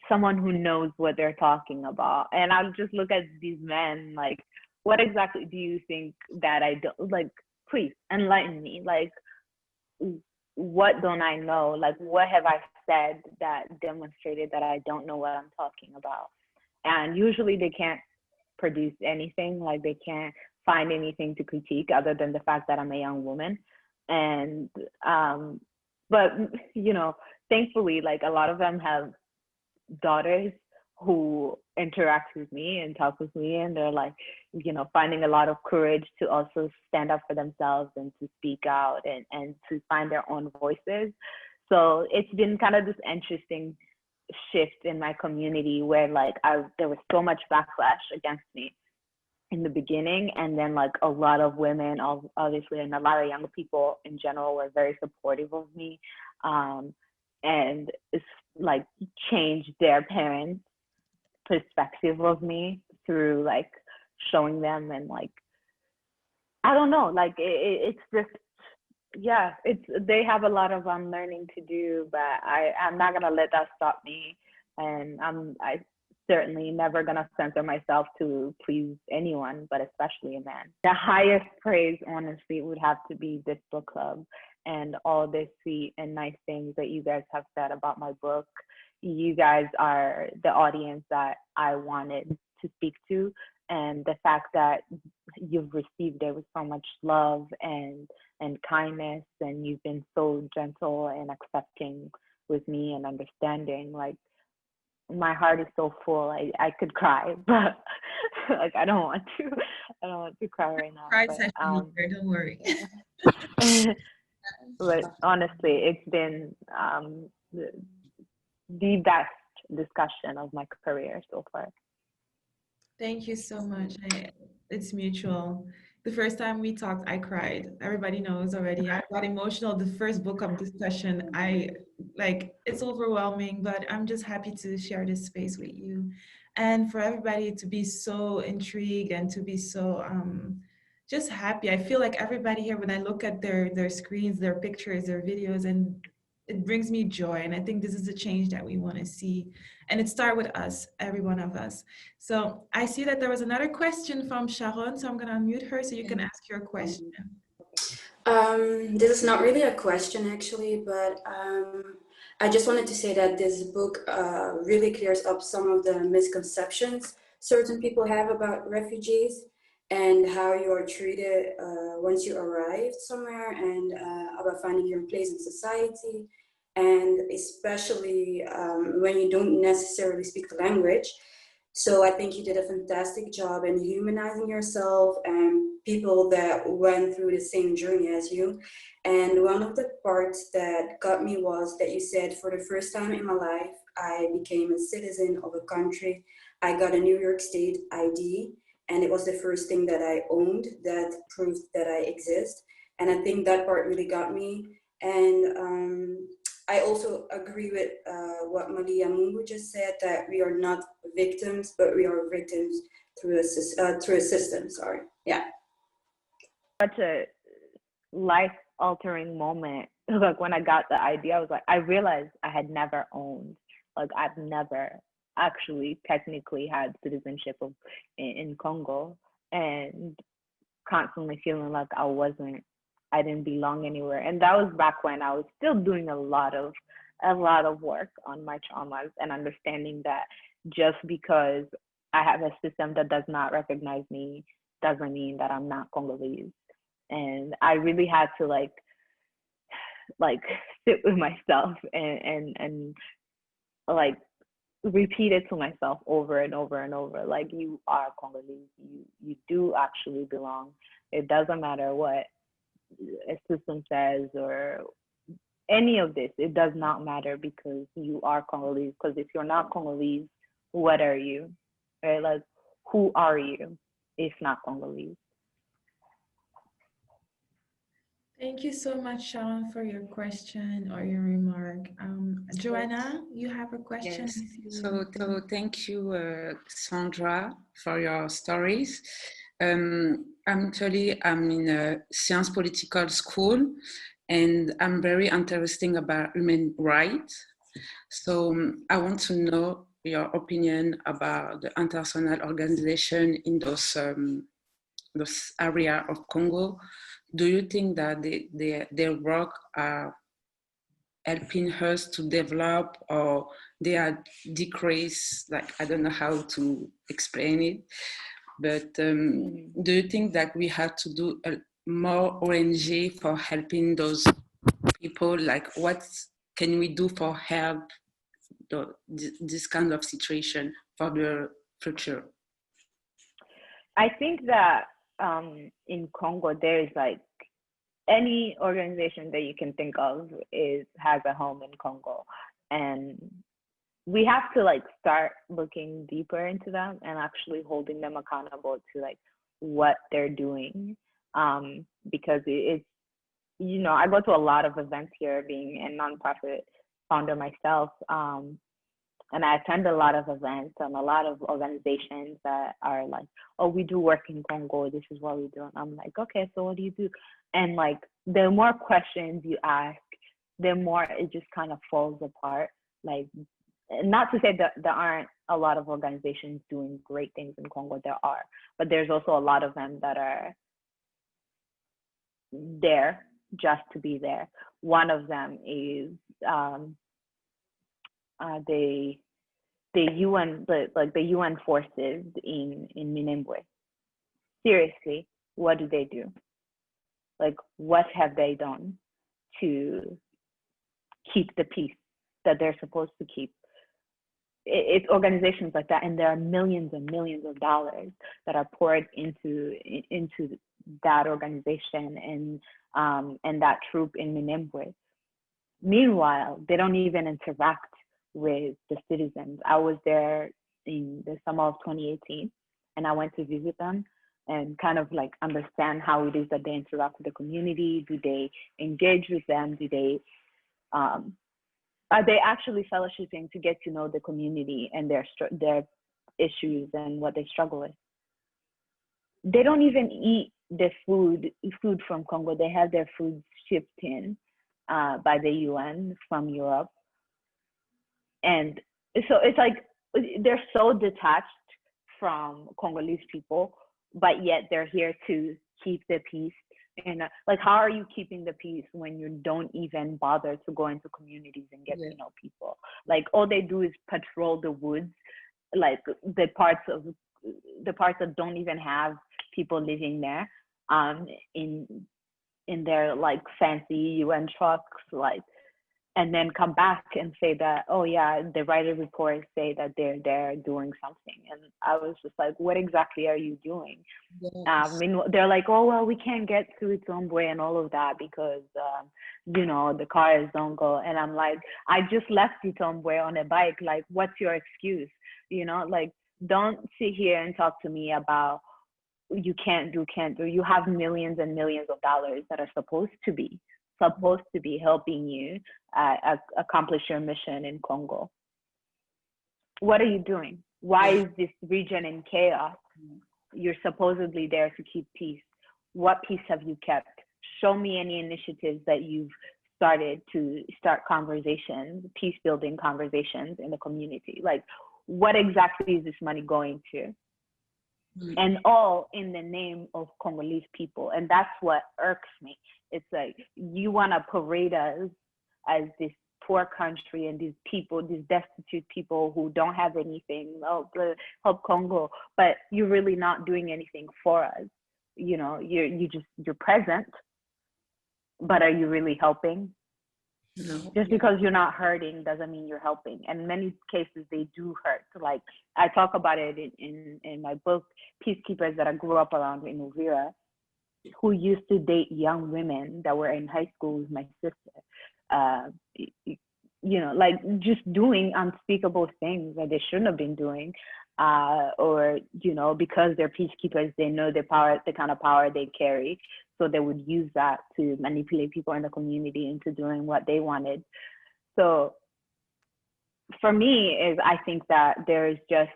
someone who knows what they're talking about. And I'll just look at these men like, what exactly do you think that I don't, like, please enlighten me. Like, what don't I know? Like, what have I said that demonstrated that I don't know what I'm talking about? And usually they can't produce anything. Like, they can't find anything to critique other than the fact that I'm a young woman. And but you know, thankfully, like, a lot of them have daughters who interact with me and talk with me, and they're like, you know, finding a lot of courage to also stand up for themselves and to speak out and to find their own voices. So it's been kind of this interesting shift in my community where like there was so much backlash against me in the beginning, and then like a lot of women obviously and a lot of young people in general were very supportive of me, and it's like changed their parents' perspective of me through like showing them, and like I don't know, like it's just, yeah, they have a lot of learning to do, but I'm not gonna let that stop me, and I certainly never gonna censor myself to please anyone, but especially a man. The highest praise, honestly, would have to be this book club and all the sweet and nice things that you guys have said about my book. You guys are the audience that I wanted to speak to, and the fact that you've received it with so much love and kindness, and you've been so gentle and accepting with me and understanding, like my heart is so full. I could cry, but like I don't want to cry right now. Cry But, session here, don't worry. but honestly, it's been the best discussion of my career so far. Thank you so much. It's mutual. The first time we talked, I cried. Everybody knows already. I got emotional. The first book of discussion, it's overwhelming, but I'm just happy to share this space with you. And for everybody to be so intrigued and to be so just happy. I feel like everybody here, when I look at their screens, their pictures, their videos, and it brings me joy. And I think this is the change that we want to see. And it starts with us, every one of us. So I see that there was another question from Sharon. So I'm going to unmute her so you can ask your question. This is not really a question actually, but I just wanted to say that this book really clears up some of the misconceptions certain people have about refugees and how you are treated once you arrive somewhere, and about finding your place in society, and especially when you don't necessarily speak the language. So I think you did a fantastic job in humanizing yourself and people that went through the same journey as you. And one of the parts that got me was that you said, for the first time in my life, I became a citizen of a country. I got a New York State ID, and it was the first thing that I owned that proved that I exist. And I think that part really got me. And I also agree with what Malia Mungu just said, that we are not victims, but we are victims through a system, sorry. Yeah. Such a life-altering moment. Like when I got the idea, I was like, I realized I had never owned, like I've never actually technically had citizenship in Congo, and constantly feeling like I didn't belong anywhere. And that was back when I was still doing a lot of work on my traumas and understanding that just because I have a system that does not recognize me doesn't mean that I'm not Congolese. And I really had to like sit with myself and like repeat it to myself over and over and over. Like, you are Congolese. You do actually belong. It doesn't matter what a system says or any of this. It does not matter, because you are Congolese. Because if you're not Congolese, what are you? Right? Like, who are you if not Congolese? Thank you so much, Sharon, for your question or your remark. Joanna, you have a question? Yes. So thank you, Sandra, for your stories. I'm in a science political school, and I'm very interested about human rights. So I want to know your opinion about the international organization in those area of Congo. Do you think that their work are helping us to develop, or they are decrease? Like, I don't know how to explain it, but do you think that we have to do more ONG for helping those people? Like, what can we do for help this kind of situation for the future? I think that in Congo, there is like any organization that you can think of has a home in Congo, and we have to like start looking deeper into them and actually holding them accountable to like what they're doing, because it's, you know, I go to a lot of events here, being a nonprofit founder myself, and I attend a lot of events and a lot of organizations that are like, oh, we do work in Congo, this is what we do. And I'm like, okay, so what do you do? And like, the more questions you ask, the more it just kind of falls apart. Like, not to say that there aren't a lot of organizations doing great things in Congo, there are, but there's also a lot of them that are there just to be there. One of them is the UN, the UN forces in Minembwe. Seriously, what do they do? Like, what have they done to keep the peace that they're supposed to keep? It's organizations like that, and there are millions and millions of dollars that are poured into that organization and that troop in Minembwe. Meanwhile, they don't even interact with the citizens. I was there in the summer of 2018, and I went to visit them and kind of like understand how it is that they interact with the community. Do they engage with them? Do they are they actually fellowshipping to get to know the community and their issues and what they struggle with? They don't even eat the food from Congo. They have their food shipped in by the UN from Europe. And so it's like they're so detached from Congolese people, but yet they're here to keep the peace. And like, how are you keeping the peace when you don't even bother to go into communities and get to know people? Like, all they do is patrol the woods, like the parts that don't even have people living there, in their like fancy UN trucks, like, and then come back and say that, oh yeah, the writer reports say that they're doing something. And I was just like, what exactly are you doing? Yes. I mean, they're like, oh, well, we can't get to Itombwe and all of that because, you know, the cars don't go. And I'm like, I just left Itombwe on a bike. Like, what's your excuse? You know, like, don't sit here and talk to me about you can't do. You have millions and millions of dollars that are supposed to be helping you accomplish your mission in Congo. What are you doing? Why is this region in chaos? You're supposedly there to keep peace. What peace have you kept? Show me any initiatives that you've started to start conversations, peace building conversations in the community. Like, what exactly is this money going to? And all in the name of Congolese people. And that's what irks me. It's like, you want to parade us as this poor country and these people, these destitute people who don't have anything, help Congo, but you're really not doing anything for us. You know, you're present, but are you really helping? No. Just because you're not hurting doesn't mean you're helping. And in many cases, they do hurt. Like, I talk about it in my book, Peacekeepers, that I grew up around in Uvira, who used to date young women that were in high school with my sister. You know, like, just doing unspeakable things that they shouldn't have been doing. Or, you know, because they're peacekeepers, they know the kind of power they carry. So they would use that to manipulate people in the community into doing what they wanted. So for me, I think that there's just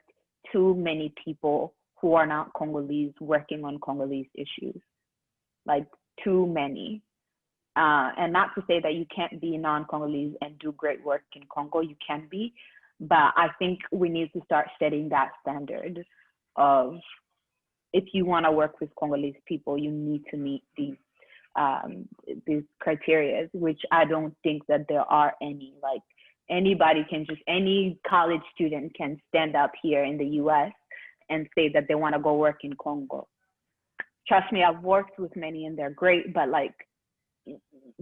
too many people who are not Congolese working on Congolese issues, like, too many. And not to say that you can't be non-Congolese and do great work in Congo, you can be, but I think we need to start setting that standard of, if you want to work with Congolese people, you need to meet these criteria, which I don't think that there are any. Like, any college student can stand up here in the US and say that they want to go work in Congo. Trust me, I've worked with many and they're great, but like,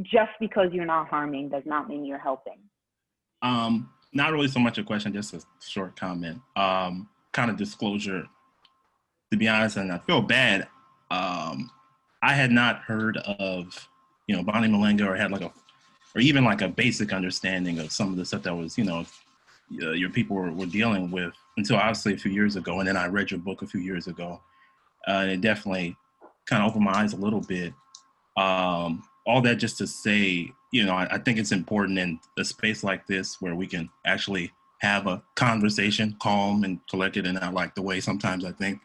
just because you're not harming does not mean you're helping. not really so much a question, just a short comment. Kind of disclosure, to be honest, and I feel bad. I had not heard of, Bonnie Malenga, or had or even like a basic understanding of some of the stuff that was, your people were dealing with until obviously a few years ago. And then I read your book a few years ago. And it definitely kind of opened my eyes a little bit. All that just to say, I think it's important in a space like this where we can actually have a conversation, calm and collected, and not like the way sometimes I think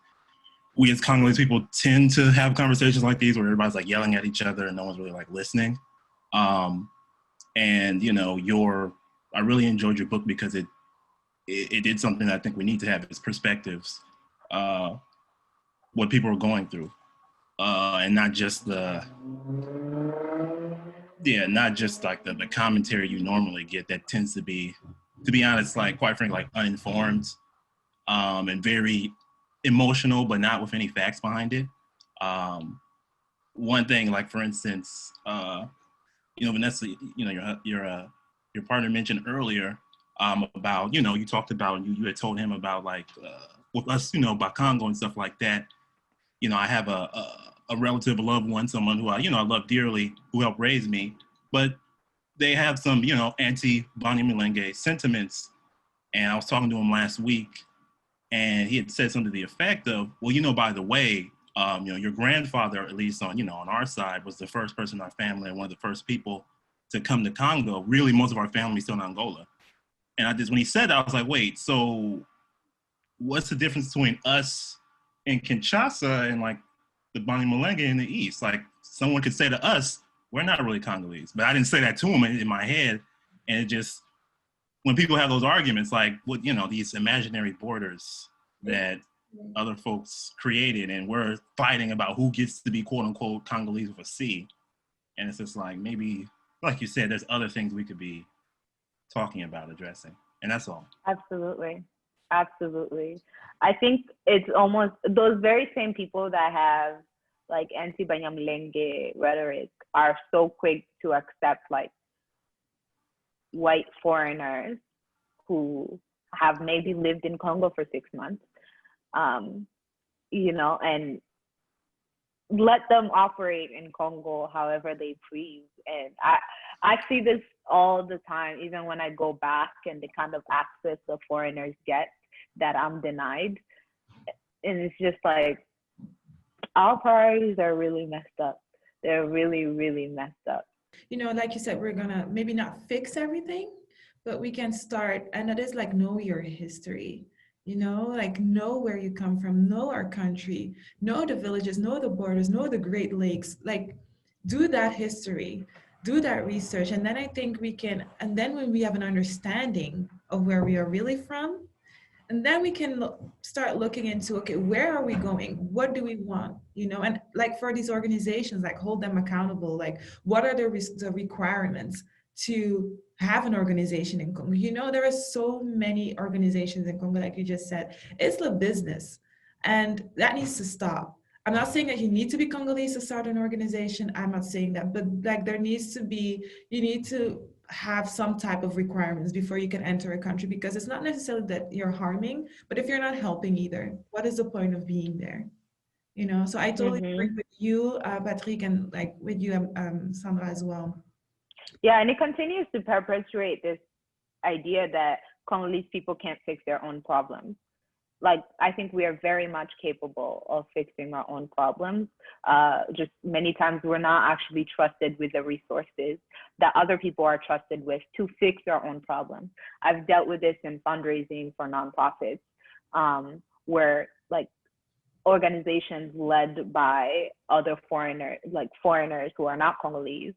we as Congolese people tend to have conversations like these where everybody's like yelling at each other and no one's really like listening. And I really enjoyed your book because it did something that I think we need to have as perspectives, what people are going through, and not just not just like the commentary you normally get that tends to be honest, like quite frankly, like uninformed, and very emotional, but not with any facts behind it. One thing, like for instance, Vanessa, your partner mentioned earlier about, you talked about, you had told him about like with us, Bakongo and stuff like that. I have a relative, a loved one, someone who I love dearly, who helped raise me, but they have some, anti-Bonnie Malenga sentiments. And I was talking to him last week, and he had said something to the effect of, well, by the way, your grandfather, at least on our side, was the first person in our family and one of the first people to come to Congo. Really, most of our family's still in Angola. And when he said that, I was like, wait, so what's the difference between us and Kinshasa and like the Bonnie Malenga in the East? Like someone could say to us, we're not really Congolese. But I didn't say that to him in my head. And it just, when people have those arguments, like what, these imaginary borders that other folks created, and we're fighting about who gets to be quote unquote Congolese with a C. And it's just like, maybe, like you said, there's other things we could be talking about, addressing. And that's all. Absolutely. Absolutely. I think it's almost those very same people that have like anti-Banyamulenge rhetoric are so quick to accept like white foreigners who have maybe lived in Congo for 6 months, and let them operate in Congo however they please. And I see this all the time, even when I go back, and the kind of access the foreigners get that I'm denied. And it's just like, our priorities are really messed up. They're really, really messed up. Like you said, we're gonna maybe not fix everything, but we can start, and that is like know your history. Like know where you come from, know our country, know the villages, know the borders, know the Great Lakes, like do that history, do that research. And then I think we can, and then when we have an understanding of where we are really from, and then we can start looking into, okay, where are we going? What do we want? And like for these organizations, like hold them accountable. Like what are the requirements to have an organization in Congo? There are so many organizations in Congo, like you just said. It's the business, and that needs to stop. I'm not saying that you need to be Congolese to start an organization. I'm not saying that, but like there needs to be, you need to have some type of requirements before you can enter a country, because it's not necessarily that you're harming, but if you're not helping either, what is the point of being there? So I totally agree with you, Patrick, and like with you, Sandra, as well. Yeah, and it continues to perpetuate this idea that Congolese people can't fix their own problems. Like, I think we are very much capable of fixing our own problems. Just many times we're not actually trusted with the resources that other people are trusted with to fix our own problems. I've dealt with this in fundraising for nonprofits, where like organizations led by other foreigners who are not Congolese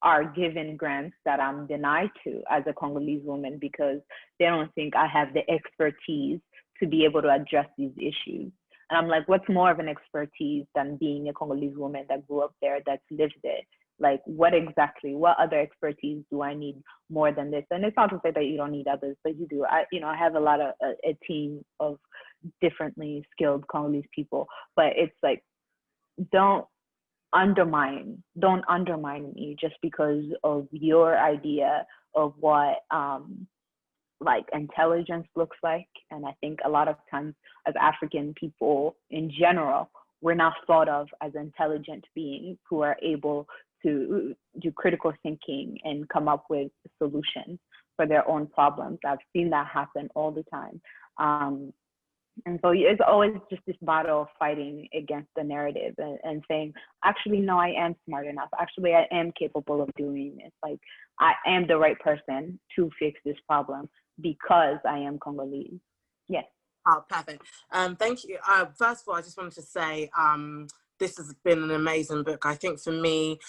are given grants that I'm denied to as a Congolese woman, because they don't think I have the expertise to be able to address these issues. And I'm like, what's more of an expertise than being a Congolese woman that grew up there, that's lived it? Like, what other expertise do I need more than this? And it's not to say that you don't need others, but you do. I have a team of differently skilled Congolese people, but it's like, don't undermine me just because of your idea of what like intelligence looks like. And I think a lot of times as African people in general, we're not thought of as intelligent beings who are able to do critical thinking and come up with solutions for their own problems. I've seen that happen all the time. And so it's always just this battle of fighting against the narrative and saying, actually, no, I am smart enough. Actually, I am capable of doing this. Like, I am the right person to fix this problem because I am Congolese. Yes. Oh, perfect. Thank you. First of all, I just wanted to say, this has been an amazing book. I think for me,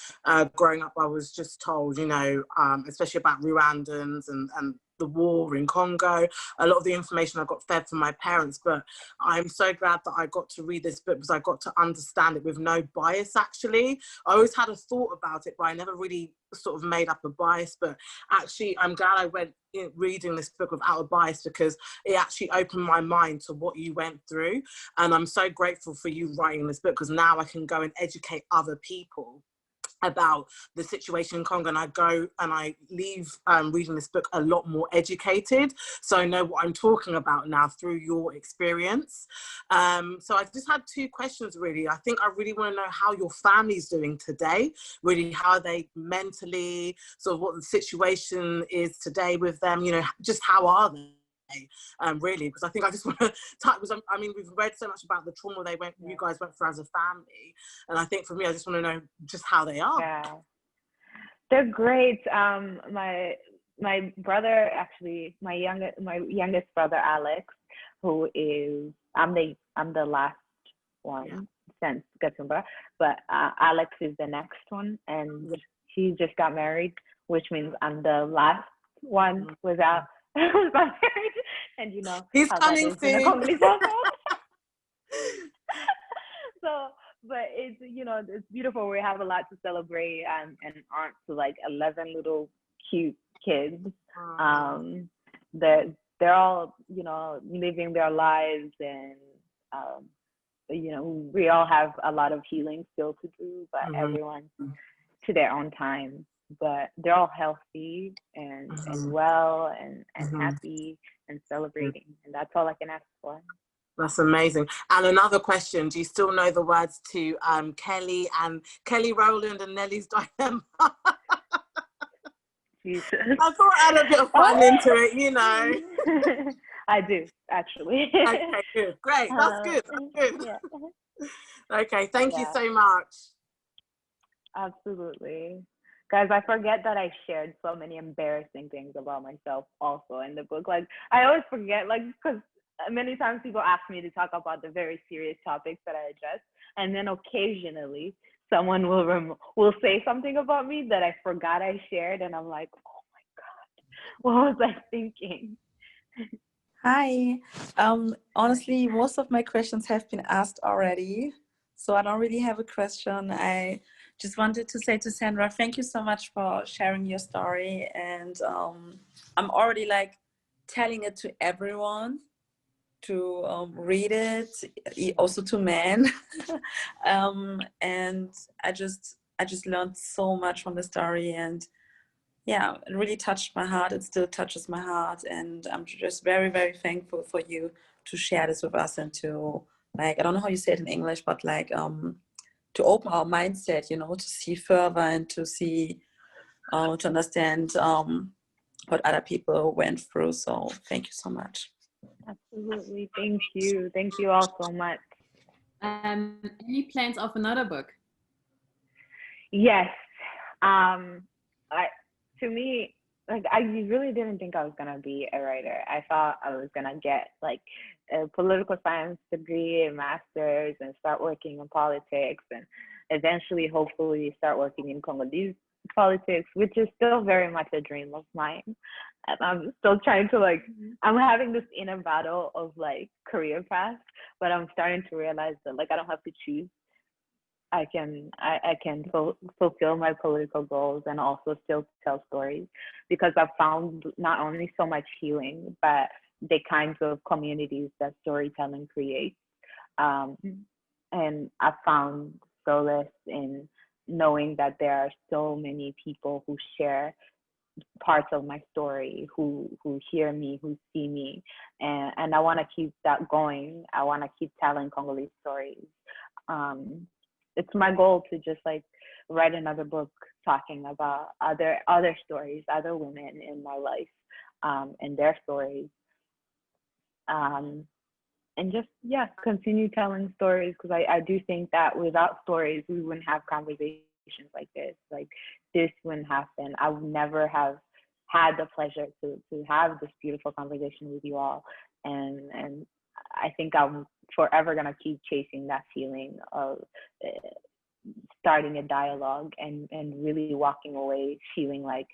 growing up, I was just told, you know, especially about Rwandans and the war in Congo, a lot of the information I got fed from my parents, but I'm so glad that I got to read this book because I got to understand it with no bias, actually. I always had a thought about it, but I never really sort of made up a bias. But actually, I'm glad I went in reading this book without a bias because it actually opened my mind to what you went through. And I'm so grateful for you writing this book because now I can go and educate other people about the situation in Congo, and I go and I leave reading this book a lot more educated, so I know what I'm talking about now through your experience. So I just had two questions really. I think I really want to know how your family's doing today, really how are they mentally, sort of what the situation is today with them, you know, just how are they? Really, because I think I just want to talk, because I mean, we've read so much about the trauma you guys went through as a family, and I think for me, I just want to know just how they are. Yeah, they're great. My brother, actually, my youngest brother Alex, who is I'm the last one since Gatumba, but Alex is the next one, and he just got married, which means I'm the last one without. Was not married, and you know he's how coming that is in a Congolese household. So, but it's, you know, it's beautiful. We have a lot to celebrate, and aunt to like 11 little cute kids. They're all, you know, living their lives, and you know, we all have a lot of healing still to do, but everyone to their own time. But they're all healthy and well and happy and celebrating, and that's all I can ask for. That's amazing. And another question: do you still know the words to Kelly Rowland and Nelly's Dilemma? Jesus. I thought I had a bit of fun into it, you know. I do, actually. Okay, good, great. That's good. That's good. Yeah. Okay, thank you so much. Absolutely. Guys, I forget that I shared so many embarrassing things about myself also in the book. Like, I always forget, like, because many times people ask me to talk about the very serious topics that I address, and then occasionally someone will say something about me that I forgot I shared, and I'm like, oh my God, what was I thinking? Hi. Honestly, most of my questions have been asked already, so I don't really have a question. I just wanted to say to Sandra, thank you so much for sharing your story, and I'm already like telling it to everyone to read it, also to men. And I just learned so much from the story, and yeah, it really touched my heart. It still touches my heart, and I'm just very, very thankful for you to share this with us, and to, like, I don't know how you say it in English, but like to open our mindset, you know, to see further and to see, to understand what other people went through. So thank you so much. Absolutely. Thank you. Thank you all so much. Any plans of another book? Yes. To me, like, I really didn't think I was gonna be a writer. I thought I was gonna get like a political science degree, a master's, and start working in politics, and eventually, hopefully, start working in Congolese politics, which is still very much a dream of mine. And I'm still trying to, like, I'm having this inner battle of like career paths, but I'm starting to realize that, like, I don't have to choose. I can fulfill my political goals and also still tell stories, because I've found not only so much healing, but the kinds of communities that storytelling creates. And I found solace in knowing that there are so many people who share parts of my story, who hear me, who see me, and I want to keep that going. I want to keep telling Congolese stories. It's my goal to just like write another book talking about other stories, other women in my life, and their stories, and just continue telling stories, because I do think that without stories we wouldn't have conversations like this. Like this wouldn't happen. I would never have had the pleasure to have this beautiful conversation with you all, and I think I'm forever gonna keep chasing that feeling of starting a dialogue and really walking away feeling like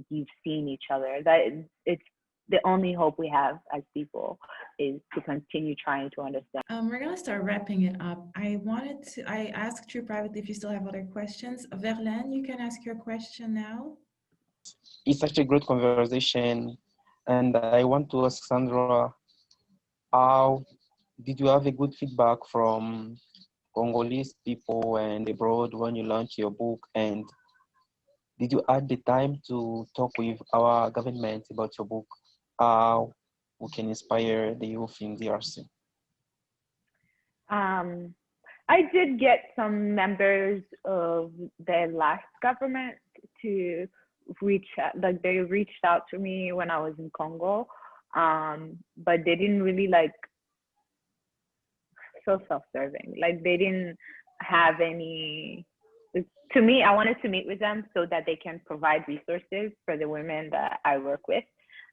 you've seen each other. That it's the only hope we have as people, is to continue trying to understand. We're gonna start wrapping it up. I asked you privately if you still have other questions. Verlaine, you can ask your question now. It's such a great conversation, and I want to ask Sandra, how did you have a good feedback from Congolese people and abroad when you launched your book? And did you have the time to talk with our government about your book, how we can inspire the youth in DRC? I did get some members of the last government to reach out, like they reached out to me when I was in Congo, but they didn't really so self-serving. Like they didn't have any. To me, I wanted to meet with them so that they can provide resources for the women that I work with,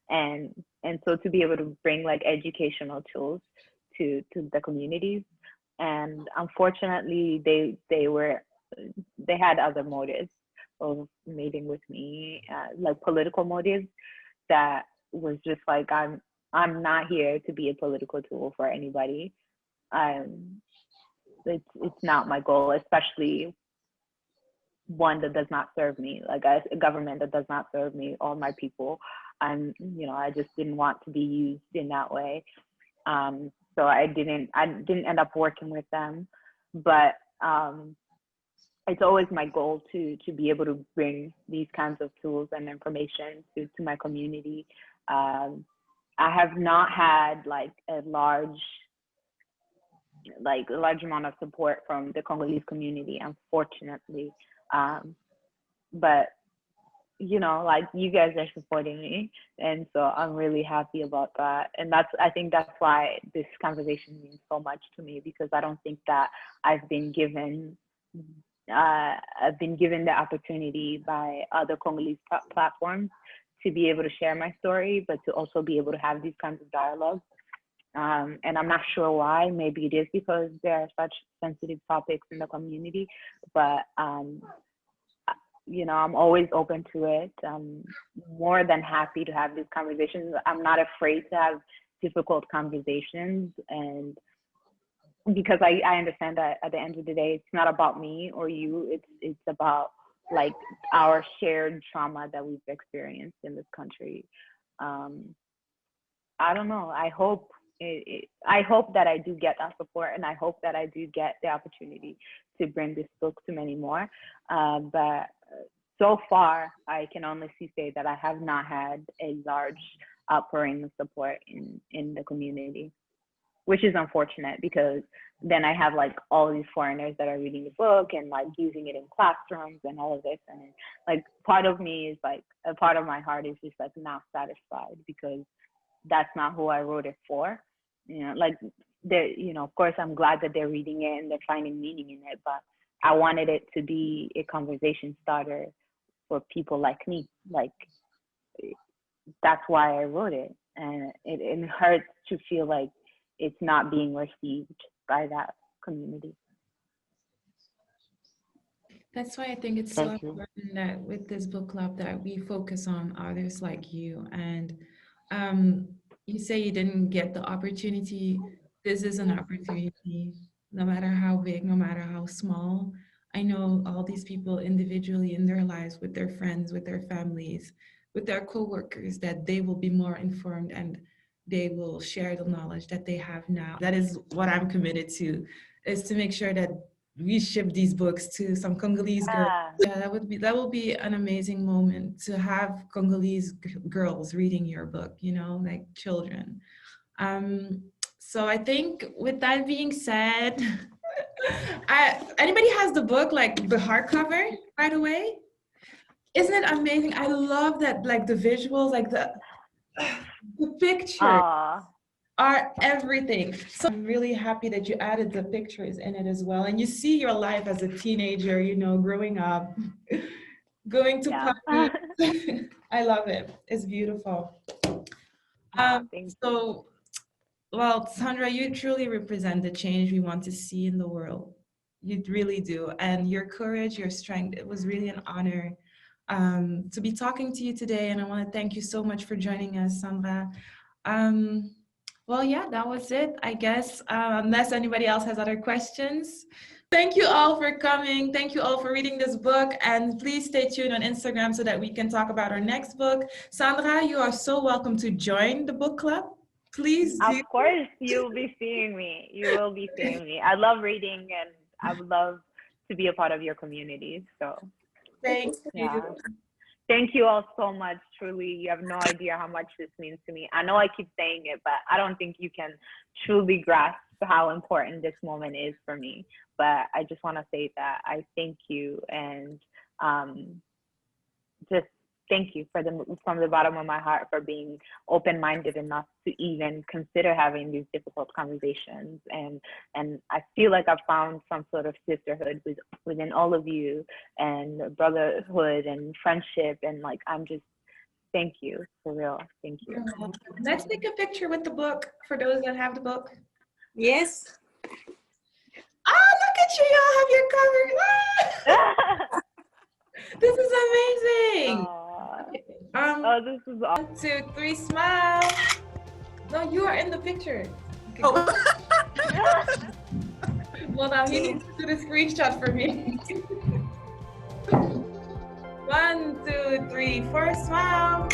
and so to be able to bring like educational tools to the communities. And unfortunately, they had other motives of meeting with me, like political motives, that was just like, I'm not here to be a political tool for anybody. It's not my goal, especially one that does not serve me, like a government that does not serve me or my people. I just didn't want to be used in that way. So I didn't end up working with them, but it's always my goal to be able to bring these kinds of tools and information to my community. I have not had like a large amount of support from the Congolese community, unfortunately. But like you guys are supporting me, and so I'm really happy about that. And I think that's why this conversation means so much to me, because I don't think that I've been given the opportunity by other Congolese platforms to be able to share my story, but to also be able to have these kinds of dialogues. And I'm not sure why. Maybe it is because there are such sensitive topics in the community, but I'm always open to it. I'm more than happy to have these conversations. I'm not afraid to have difficult conversations, and because I understand that at the end of the day, it's not about me or you. It's about like our shared trauma that we've experienced in this country. I don't know. I hope that I do get that support, and I hope that I do get the opportunity to bring this book to many more. But so far, I can honestly say that I have not had a large outpouring of support in the community, which is unfortunate, because then I have like all these foreigners that are reading the book and like using it in classrooms and all of this. And like part of me is like, a part of my heart is just like not satisfied, because that's not who I wrote it for. Like of course I'm glad that they're reading it and they're finding meaning in it, but I wanted it to be a conversation starter for people like me. Like that's why I wrote it, and it hurts to feel like it's not being received by that community. That's why I think it's so important that with this book club that we focus on others like you. And you say you didn't get the opportunity. This is an opportunity, no matter how big, no matter how small. I know all these people individually in their lives, with their friends, with their families, with their coworkers, that they will be more informed and they will share the knowledge that they have now. That is what I'm committed to, is to make sure that we ship these books to some Congolese girls. Yeah, that will be an amazing moment to have Congolese girls reading your book, you know, like children. So I think with that being said, anybody has the book, like the hardcover, by the way? Isn't it amazing? I love that, like the visuals, like the pictures are everything. So I'm really happy that you added the pictures in it as well. And you see your life as a teenager, you know, growing up, going to parties. I love it. It's beautiful. So, well, Sandra, you truly represent the change we want to see in the world. You really do. And your courage, your strength, it was really an honor to be talking to you today. And I want to thank you so much for joining us, Sandra. Well, yeah, that was it, I guess, unless anybody else has other questions. Thank you all for coming. Thank you all for reading this book. And please stay tuned on Instagram so that we can talk about our next book. Sandra, you are so welcome to join the book club. Please do. Of course, you'll be seeing me. You will be seeing me. I love reading, and I would love to be a part of your community. So thank you. Thank you all so much. Truly, you have no idea how much this means to me. I know I keep saying it, but I don't think you can truly grasp how important this moment is for me. But I just want to say that I thank you, and just thank you from the bottom of my heart for being open-minded enough to even consider having these difficult conversations. And I feel like I've found some sort of sisterhood within all of you, and brotherhood and friendship. And like, I'm just, thank you, for real. Thank you. Let's take a picture with the book for those that have the book. Yes. Oh, look at you, y'all have your cover. This is amazing. Oh, this is awesome. 1, 2, 3, smile. No, you are in the picture. Okay. Oh. Well, now he needs to do the screenshot for me. 1, 2, 3, 4, smile.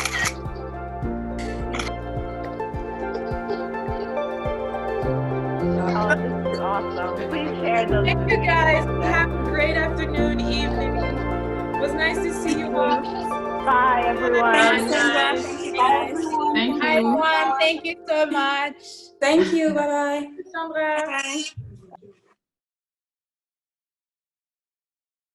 Oh, this is awesome. Please share those. Thank you guys. Have a great afternoon, evening. It was nice to see you all. Bye, everyone. Thank you, guys. Thank you. Hi, everyone. Thank you so much. Thank you. Bye-bye. Sandra. Bye.